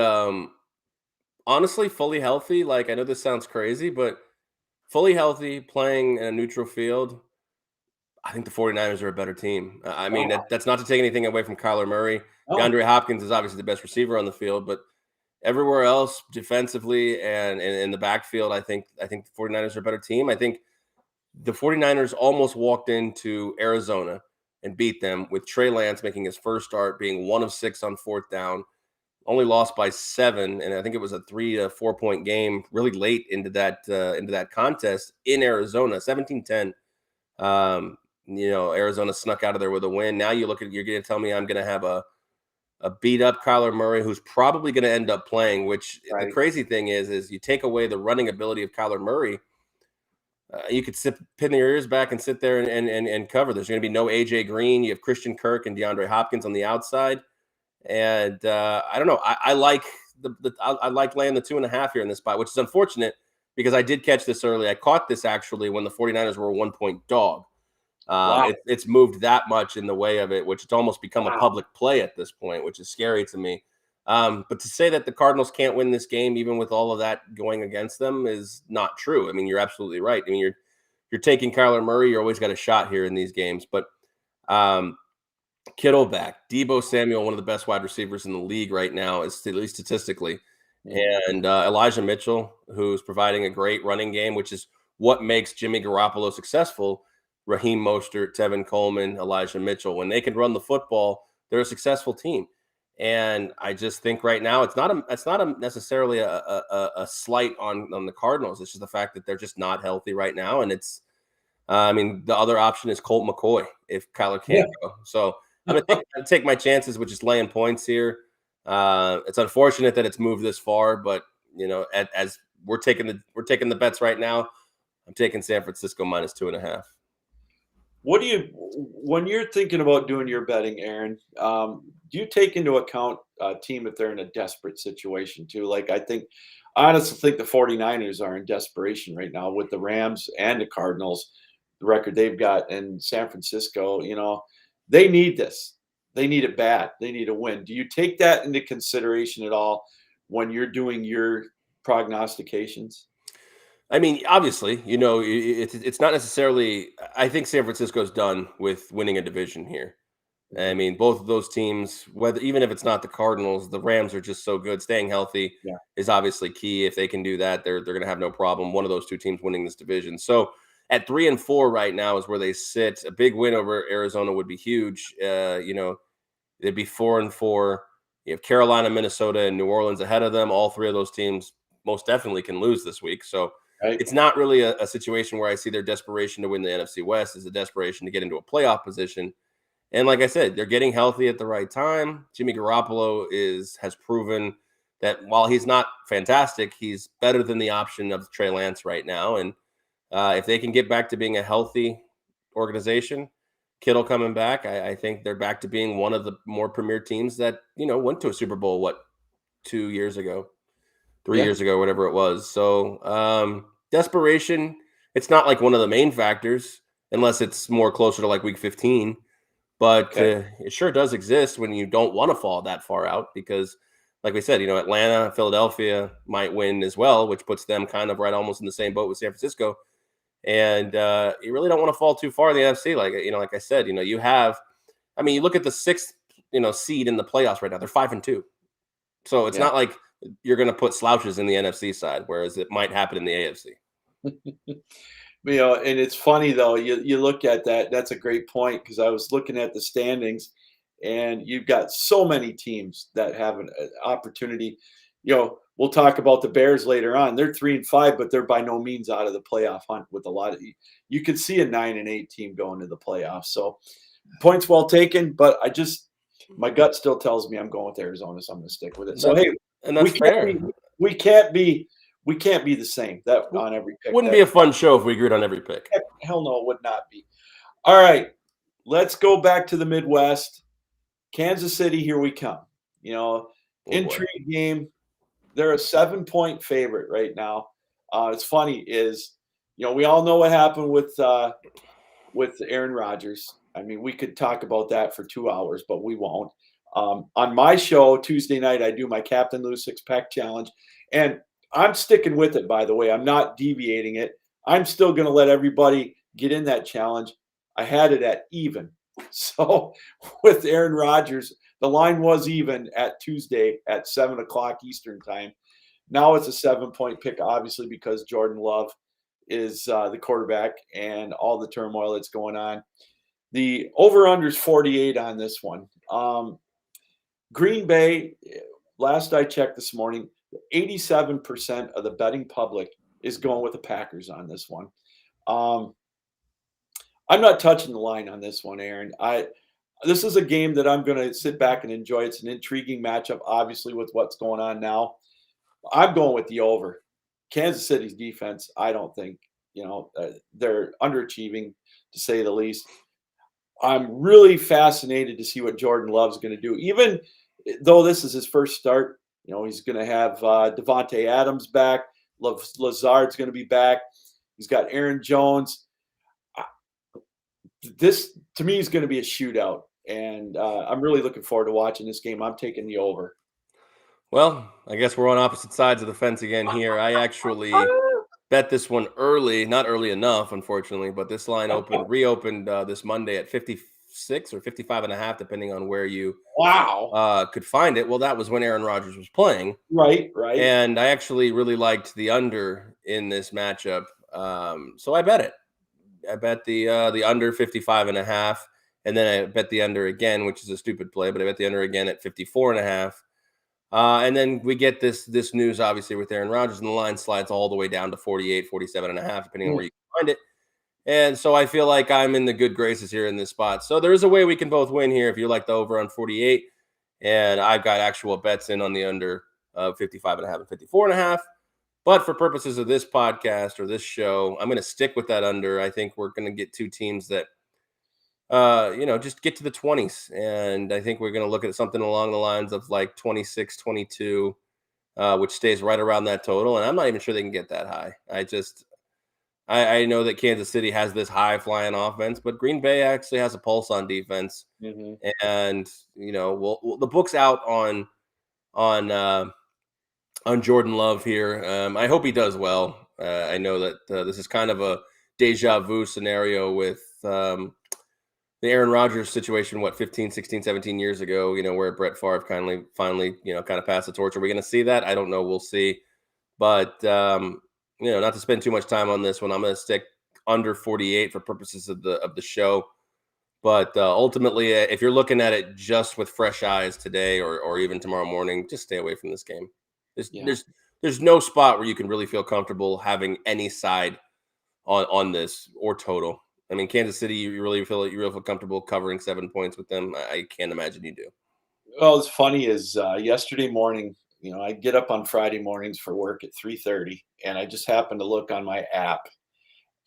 honestly, fully healthy. Like I know this sounds crazy, but fully healthy, playing in a neutral field, I think the 49ers are a better team. I mean, Wow. that's not to take anything away from Kyler Murray. No. DeAndre Hopkins is obviously the best receiver on the field, but everywhere else, defensively and in the backfield, I think the 49ers are a better team. I think the 49ers almost walked into Arizona and beat them with Trey Lance making his first start, being 1 of 6 on fourth down, only lost by 7, and I think it was a 3 to 4 point game really late into that contest in Arizona, 17-10. Arizona snuck out of there with a win. Now you're going to tell me I'm going to have a beat up Kyler Murray who's probably going to end up playing. Which the Right. crazy thing is you take away the running ability of Kyler Murray. You could pin your ears back and sit there and cover. There's going to be no AJ Green. You have Christian Kirk and DeAndre Hopkins on the outside. And I don't know. I like I like laying the 2.5 here in this spot, which is unfortunate because I did catch this early. I caught this actually when the 49ers were a 1 point dog. Wow. It's moved that much in the way of it, which it's almost become a Wow. public play at this point, which is scary to me. But to say that the Cardinals can't win this game, even with all of that going against them, is not true. I mean, you're absolutely right. I mean, you're taking Kyler Murray. You're always got a shot here in these games, but um, Kittle back, Debo Samuel, one of the best wide receivers in the league right now, is at least statistically, Mhm. and Elijah Mitchell, who's providing a great running game, which is what makes Jimmy Garoppolo successful. Raheem Mostert, Tevin Coleman, Elijah Mitchell, when they can run the football, they're a successful team. And I just think right now it's not necessarily a slight on the Cardinals. It's just the fact that they're just not healthy right now, and it's I mean, the other option is Colt McCoy if Kyler Yeah. can't go. So I'm gonna take my chances with just laying points here. It's unfortunate that it's moved this far, but as we're taking the bets right now. I'm taking San Francisco minus 2.5. What do you when you're thinking about doing your betting, Aaron, do you take into account a team if they're in a desperate situation too? Like I honestly think the 49ers are in desperation right now with the Rams and the Cardinals, the record they've got in San Francisco, they need this. They need it bad. They need a win. Do you take that into consideration at all when you're doing your prognostications? I mean, obviously, it's not necessarily. I think San Francisco's done with winning a division here. I Mhm. mean, both of those teams, whether even if it's not the Cardinals, the Rams are just so good. Staying healthy Yeah. is obviously key. If they can do that, they're going to have no problem. One of those two teams winning this division. So at 3-4 right now is where they sit. A big win over Arizona would be huge. They'd be 4-4. You have Carolina, Minnesota, and New Orleans ahead of them. All three of those teams most definitely can lose this week. So Right? it's not really a situation where I see their desperation to win the NFC West is a desperation to get into a playoff position. And like I said, they're getting healthy at the right time. Jimmy Garoppolo has proven that while he's not fantastic, he's better than the option of Trey Lance right now. And if they can get back to being a healthy organization, Kittle coming back, I think they're back to being one of the more premier teams that went to a Super Bowl 2 years ago, three Yeah. years ago, whatever it was. So desperation, it's not like one of the main factors unless it's more closer to like week 15. But Okay. it sure does exist when you don't want to fall that far out because, like we said, Atlanta, Philadelphia might win as well, which puts them kind of right almost in the same boat with San Francisco. And you really don't want to fall too far in the NFC. Like I said, you have, I mean, you look at the sixth, seed in the playoffs right now, they're 5-2. So it's Yeah. not like you're going to put slouches in the NFC side, whereas it might happen in the AFC. And it's funny though, you look at that, that's a great point because I was looking at the standings and you've got so many teams that have an opportunity. We'll talk about the Bears later on. They're 3-5, but they're by no means out of the playoff hunt with a lot of you could see a 9-8 team going to the playoffs. So points well taken, but my gut still tells me I'm going with Arizona, so I'm going to stick with it. So That hey, and we that's can't fair. be we can't be we can't be the same that W- on every pick. Wouldn't be a fun show if we agreed on every pick. Hell no, it would not be. All right, let's go back to the Midwest. Kansas City, here we come. You know, Oh boy. intrigue game. They're a 7-point favorite right now. It's funny is, we all know what happened with Aaron Rodgers. I mean, we could talk about that for 2 hours, but we won't. On my show, Tuesday night, I do my Captain Lou six-pack challenge, and I'm sticking with it, by the way. I'm not deviating it. I'm still gonna let everybody get in that challenge. I had it at even. So, with Aaron Rodgers, the line was even at Tuesday at 7 o'clock Eastern time. Now it's a 7-point pick, obviously, because Jordan Love is the quarterback and all the turmoil that's going on. The over-under is 48 on this one. Green Bay, last I checked this morning, 87% of the betting public is going with the Packers on this one. I'm not touching the line on this one, Aaron. This is a game that I'm going to sit back and enjoy. It's an intriguing matchup, obviously, with what's going on now. I'm going with the over. Kansas City's defense, I don't think, they're underachieving, to say the least. I'm really fascinated to see what Jordan Love's going to do. Even though this is his first start, he's going to have Devontae Adams back. Lazard's going to be back. He's got Aaron Jones. This, to me, is going to be a shootout. And I'm really looking forward to watching this game. I'm taking the over. Well, I guess we're on opposite sides of the fence again here. I actually bet this one early, not early enough, unfortunately, but this line reopened this Monday at 56 or 55.5, depending on where you could find it. Well, that was when Aaron Rodgers was playing. Right. And I actually really liked the under in this matchup. So I bet it. I bet the under 55.5, and then I bet the under again, which is a stupid play, but I bet the under again at 54.5. And then we get this news, obviously, with Aaron Rodgers, and the line slides all the way down to 48, 47.5, depending on where you find it. And so I feel like I'm in the good graces here in this spot. So there is a way we can both win here if you like the over on 48. And I've got actual bets in on the under 55.5 and 54.5. But for purposes of this podcast or this show, I'm going to stick with that under. I think we're going to get two teams that just get to the 20s. And I think we're going to look at something along the lines of like 26, 22, which stays right around that total. And I'm not even sure they can get that high. I know that Kansas City has this high flying offense, but Green Bay actually has a pulse on defense. Mm-hmm. And, the book's out on Jordan Love here. I hope he does well. I know that this is kind of a deja vu scenario with the Aaron Rodgers situation, 15, 16, 17 years ago, where Brett Favre finally, kind of passed the torch. Are we going to see that? I don't know. We'll see. But, not to spend too much time on this one, I'm going to stick under 48 for purposes of the show. But ultimately, if you're looking at it just with fresh eyes today or even tomorrow morning, just stay away from this game. There's no spot where you can really feel comfortable having any side on this or total. I mean, Kansas City, you really feel comfortable covering 7 points with them? I can't imagine you do. Well, it's funny is yesterday morning, I get up on Friday mornings for work at 3:30, and I just happened to look on my app,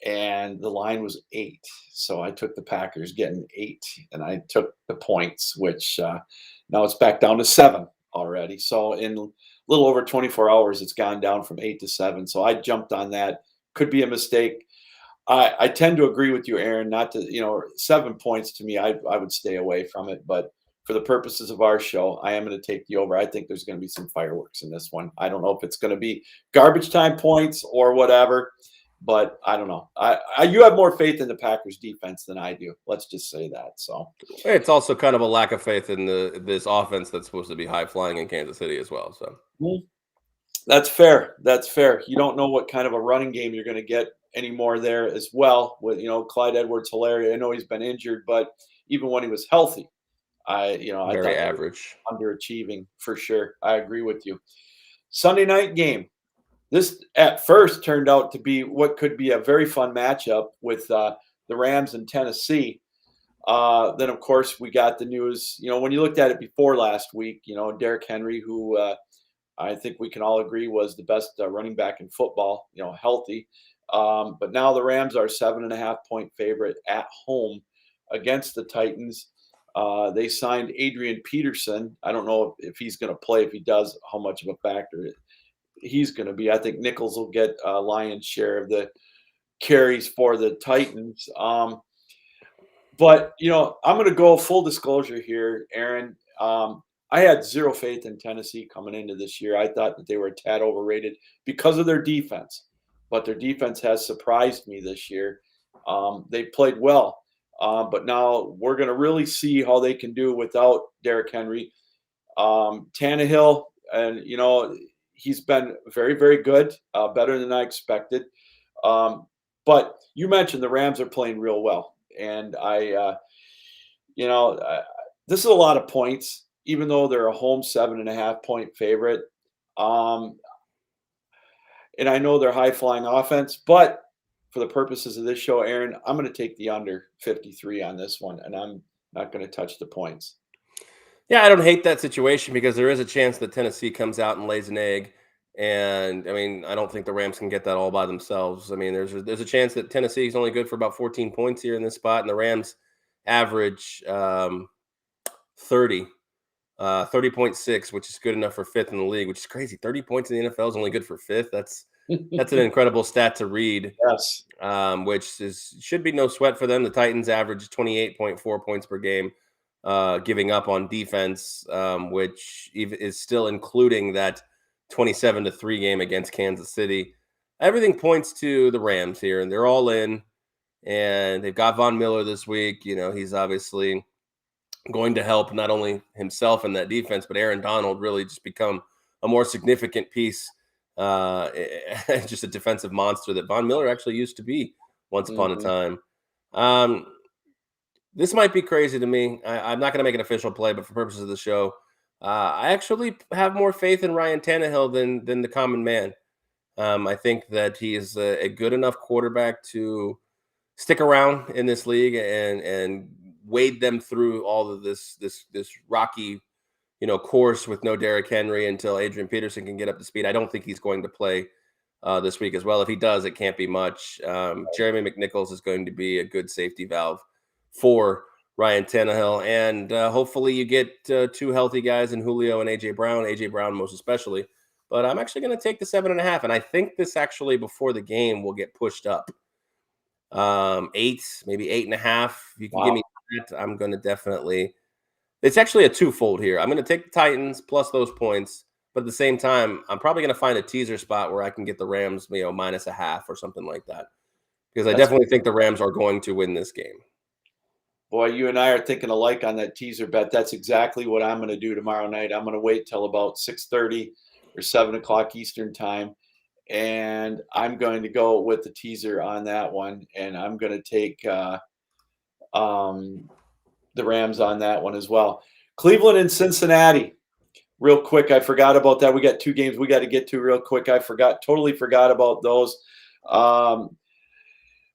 and the line was 8. So I took the Packers getting 8, and I took the points, which now it's back down to 7 already. So in a little over 24 hours, it's gone down from 8 to 7. So I jumped on that. Could be a mistake. I tend to agree with you, Aaron, not to, 7 points to me, I would stay away from it. But for the purposes of our show, I am going to take the over. I think there's going to be some fireworks in this one. I don't know if it's going to be garbage time points or whatever, but I don't know. You have more faith in the Packers defense than I do. Let's just say that. So it's also kind of a lack of faith in this offense that's supposed to be high flying in Kansas City as well. So that's fair. That's fair. You don't know what kind of a running game you're going to get anymore there as well with, Clyde Edwards-Helaire. I know he's been injured, but even when he was healthy, I thought average, underachieving for sure. I agree with you. Sunday night game. This at first turned out to be what could be a very fun matchup with the Rams and Tennessee. Then, of course, we got the news, when you looked at it before last week, Derrick Henry, who I think we can all agree was the best running back in football, healthy. But now the Rams are 7.5-point favorite at home against the Titans. They signed Adrian Peterson. I don't know if he's going to play. If he does, how much of a factor he's going to be. I think Nichols will get a lion's share of the carries for the Titans. But, I'm going to go full disclosure here, Aaron. I had zero faith in Tennessee coming into this year. I thought that they were a tad overrated because of their defense, but their defense has surprised me this year. They played well, but now we're going to really see how they can do without Derrick Henry. Tannehill, and he's been very, very good, better than I expected. Um, but you mentioned the Rams are playing real well, and you know, uh, this is a lot of points, even though they're a home 7.5 point favorite. Um, and I know they're high flying offense, but for the purposes of this show, Aaron, I'm going to take the under 53 on this one, and I'm not going to touch the points. Yeah, I don't hate that situation because there is a chance that Tennessee comes out and lays an egg. And I mean, I don't think the Rams can get that all by themselves. I mean, there's a chance that Tennessee is only good for about 14 points here in this spot, and the Rams average 30, 30.6, which is good enough for fifth in the league, which is crazy. 30 points in the NFL is only good for fifth. That's an incredible stat to read. Yes. Which should be no sweat for them. The Titans average 28.4 points per game, giving up on defense, which is still including that 27-3 game against Kansas City. Everything points to the Rams here, and they're all in. And they've got Von Miller this week. He's obviously going to help not only himself in that defense, but Aaron Donald really just become a more significant piece, just a defensive monster that Von Miller actually used to be once upon a Mhm. time. This might be crazy to me. I'm not going to make an official play, but for purposes of the show, I actually have more faith in Ryan Tannehill than the common man. I think that he is a good enough quarterback to stick around in this league and wade them through all of this rocky course with no Derrick Henry until Adrian Peterson can get up to speed. I don't think he's going to play this week as well. If he does, it can't be much. Jeremy McNichols is going to be a good safety valve for Ryan Tannehill, and hopefully you get two healthy guys in Julio and AJ Brown most especially. But I'm actually going to take the 7.5, and I think this actually before the game will get pushed up. 8, maybe 8.5. You can give Wow. me that. I'm going to definitely. It's actually a twofold here. I'm going to take the Titans plus those points, but at the same time, I'm probably going to find a teaser spot where I can get the Rams, minus a half or something like that, because I That's definitely think the Rams are going to win this game. Boy, you and I are thinking alike on that teaser bet. That's exactly what I'm going to do tomorrow night. I'm going to wait till about 6:30 or 7 o'clock Eastern time, and I'm going to go with the teaser on that one, and I'm going to take um, the Rams on that one as well. Cleveland and Cincinnati. Real quick, I forgot about that. We got two games we got to get to real quick. Totally forgot about those. Um,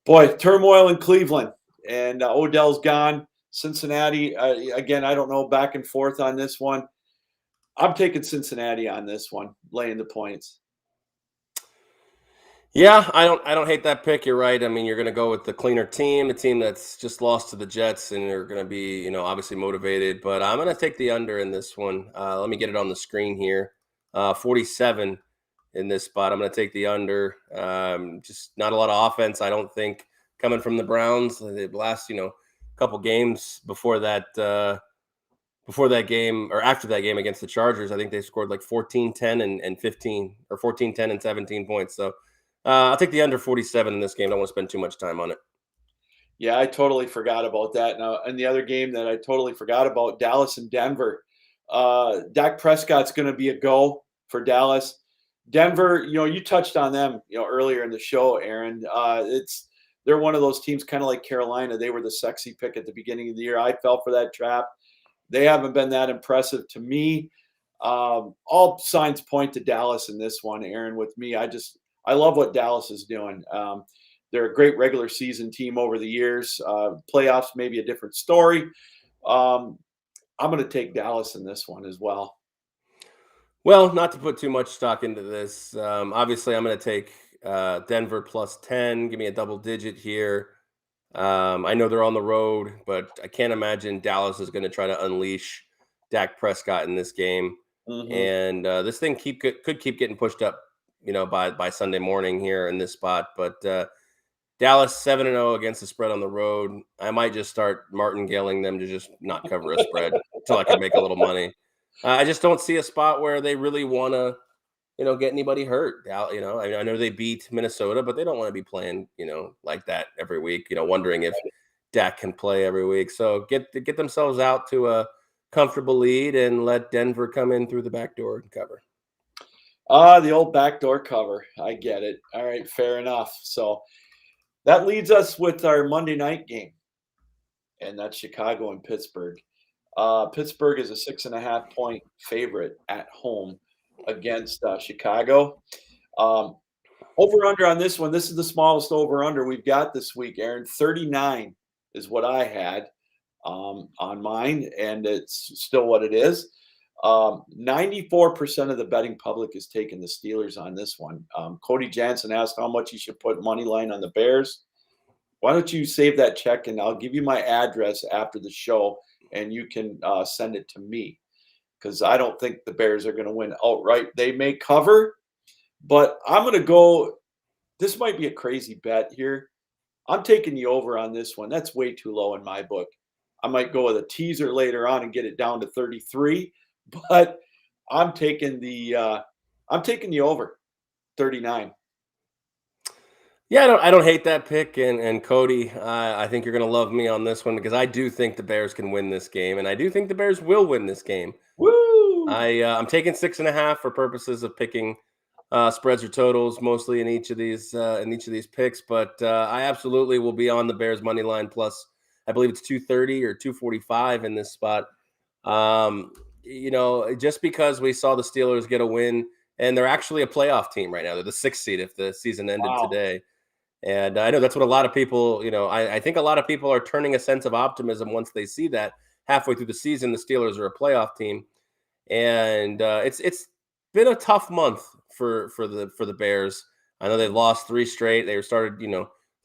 Boy, turmoil in Cleveland, and Odell's gone. Cincinnati, again, I don't know, back and forth on this one. I'm taking Cincinnati on this one, laying the points. Yeah, I don't hate that pick. You're right. I mean, you're going to go with the cleaner team, a team that's just lost to the Jets, and you're going to be, obviously motivated. But I'm going to take the under in this one. Let me get it on the screen here. 47 in this spot. I'm going to take the under. Just not a lot of offense, I don't think, coming from the Browns. The last, couple games before that game or after that game against the Chargers, I think they scored like 14, 10, and 15, or 14, 10, and 17 points. So I'll take the under 47 in this game. I don't want to spend too much time on it. Yeah, I totally forgot about that. Now, and the other game that I totally forgot about, Dallas and Denver. Dak Prescott's going to be a go for Dallas. Denver, you touched on them, earlier in the show, Aaron. They're one of those teams, kind of like Carolina. They were the sexy pick at the beginning of the year. I fell for that trap. They haven't been that impressive to me. All signs point to Dallas in this one, Aaron. With me, I love what Dallas is doing. They're a great regular season team over the years. Playoffs, maybe a different story. I'm going to take Dallas in this one as well. Well, not to put too much stock into this. Obviously, I'm going to take Denver plus 10. Give me a double digit here. I know they're on the road, but I can't imagine Dallas is going to try to unleash Dak Prescott in this game. Mm-hmm. And this thing could keep getting pushed up, by Sunday morning here in this spot. But Dallas 7-0 against the spread on the road. I might just start martingaling them to just not cover a spread until I can make a little money. I just don't see a spot where they really want to, get anybody hurt. I know they beat Minnesota, but they don't want to be playing, like that every week. Wondering if Dak can play every week. So get themselves out to a comfortable lead and let Denver come in through the back door and cover. The old backdoor cover. I get it. All right, fair enough. So that leads us with our Monday night game, and that's Chicago and Pittsburgh. Pittsburgh is a 6.5-point favorite at home against Chicago. Over under on this one. This is the smallest over under we've got this week, Aaron. 39 is what I had on mine, and it's still what it is. 94% of the betting public is taking the Steelers on this one. Cody Jansen asked how much you should put money line on the Bears. Why don't you save that check, and I'll give you my address after the show, and you can send it to me, because I don't think the Bears are going to win outright. They may cover, but I'm going to go – this might be a crazy bet here. I'm taking the over on this one. That's way too low in my book. I might go with a teaser later on and get it down to 33, but I'm taking the over 39. Yeah, I don't hate that pick, and Cody, I think you're going to love me on this one, because I do think the Bears can win this game, and I do think the Bears will win this game. Woo! I'm taking 6.5 for purposes of picking spreads or totals, mostly in each of these picks, but I absolutely will be on the Bears money line plus. I believe it's 230 or 245 in this spot. Just because we saw the Steelers get a win, and they're actually a playoff team right now. They're the 6th seed if the season ended today. And I know that's what a lot of people, I think a lot of people are turning a sense of optimism once they see that halfway through the season, the Steelers are a playoff team. And it's been a tough month for the Bears. I know they've lost 3 straight. They started,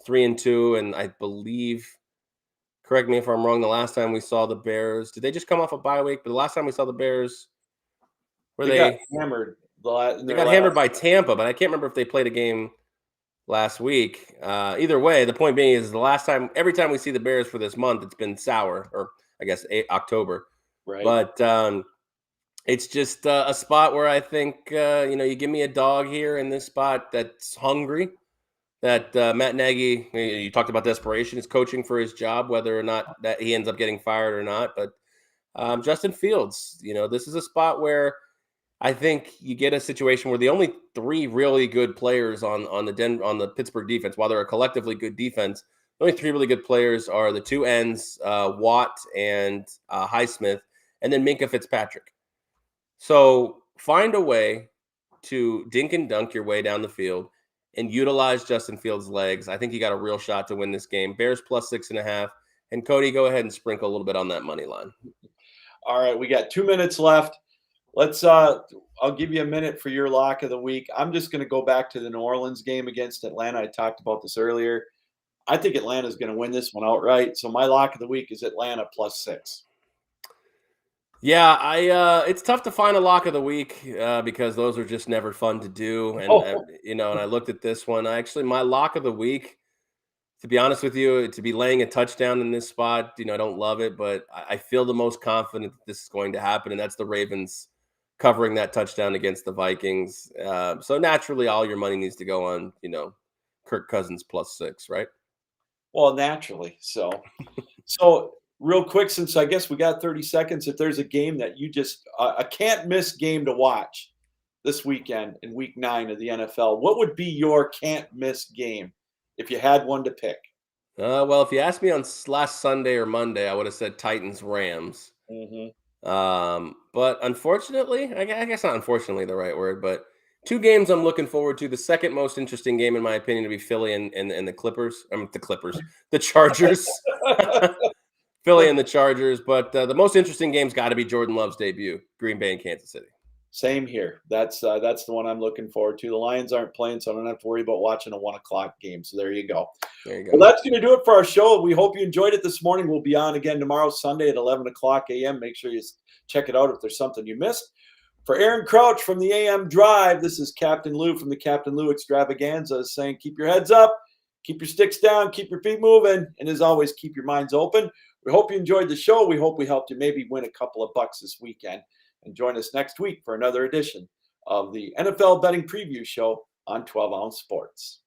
3-2, and I believe, correct me if I'm wrong, the last time we saw the Bears, did they just come off a bye week? But the last time we saw the Bears, they got hammered. They got hammered by Tampa, but I can't remember if they played a game last week. Either way, the point being is every time we see the Bears for this month, it's been sour, or I guess October. Right. But it's just a spot where I think, you give me a dog here in this spot that's hungry. That Matt Nagy, you talked about desperation, is coaching for his job, whether or not that he ends up getting fired or not. But Justin Fields, this is a spot where I think you get a situation where the only 3 really good players on the Pittsburgh defense, while they're a collectively good defense, the only 3 really good players are the 2 ends, Watt and Highsmith, and then Minkah Fitzpatrick. So find a way to dink and dunk your way down the field and utilize Justin Fields' legs. I think you got a real shot to win this game. Bears plus 6.5. And Cody, go ahead and sprinkle a little bit on that money line. All right, we got 2 minutes left. I'll give you a minute for your lock of the week. I'm just going to go back to the New Orleans game against Atlanta. I talked about this earlier. I think Atlanta's going to win this one outright. So my lock of the week is Atlanta plus 6. Yeah, it's tough to find a lock of the week because those are just never fun to do. And, and I looked at this one. My lock of the week, to be honest with you, to be laying a touchdown in this spot, I don't love it, but I feel the most confident that this is going to happen, and that's the Ravens covering that touchdown against the Vikings. So naturally, all your money needs to go on, Kirk Cousins plus 6, right? Well, naturally. So real quick, since I guess we got 30 seconds, if there's a game that you just a can't miss game to watch this weekend in week 9 of the NFL, what would be your can't miss game if you had one to pick? Well, if you asked me on last Sunday or Monday, I would have said Titans Rams. Mm-hmm. But unfortunately, I guess not unfortunately the right word, but 2 games I'm looking forward to. The second most interesting game, in my opinion, to be Philly and the Clippers. The Chargers. Philly and the Chargers. But the most interesting game's got to be Jordan Love's debut, Green Bay and Kansas City. Same here. That's the one I'm looking forward to. The Lions aren't playing, so I don't have to worry about watching a 1:00 game. So there you go. Well, that's going to do it for our show. We hope you enjoyed it this morning. We'll be on again tomorrow, Sunday at 11:00 a.m. Make sure you check it out if there's something you missed. For Aaron Crouch from the AM Drive, this is Captain Lou from the Captain Lou Extravaganza saying, keep your heads up, keep your sticks down, keep your feet moving, and as always, keep your minds open. We hope you enjoyed the show. We hope we helped you maybe win a couple of bucks this weekend. And join us next week for another edition of the NFL Betting Preview Show on 12 Ounce Sports.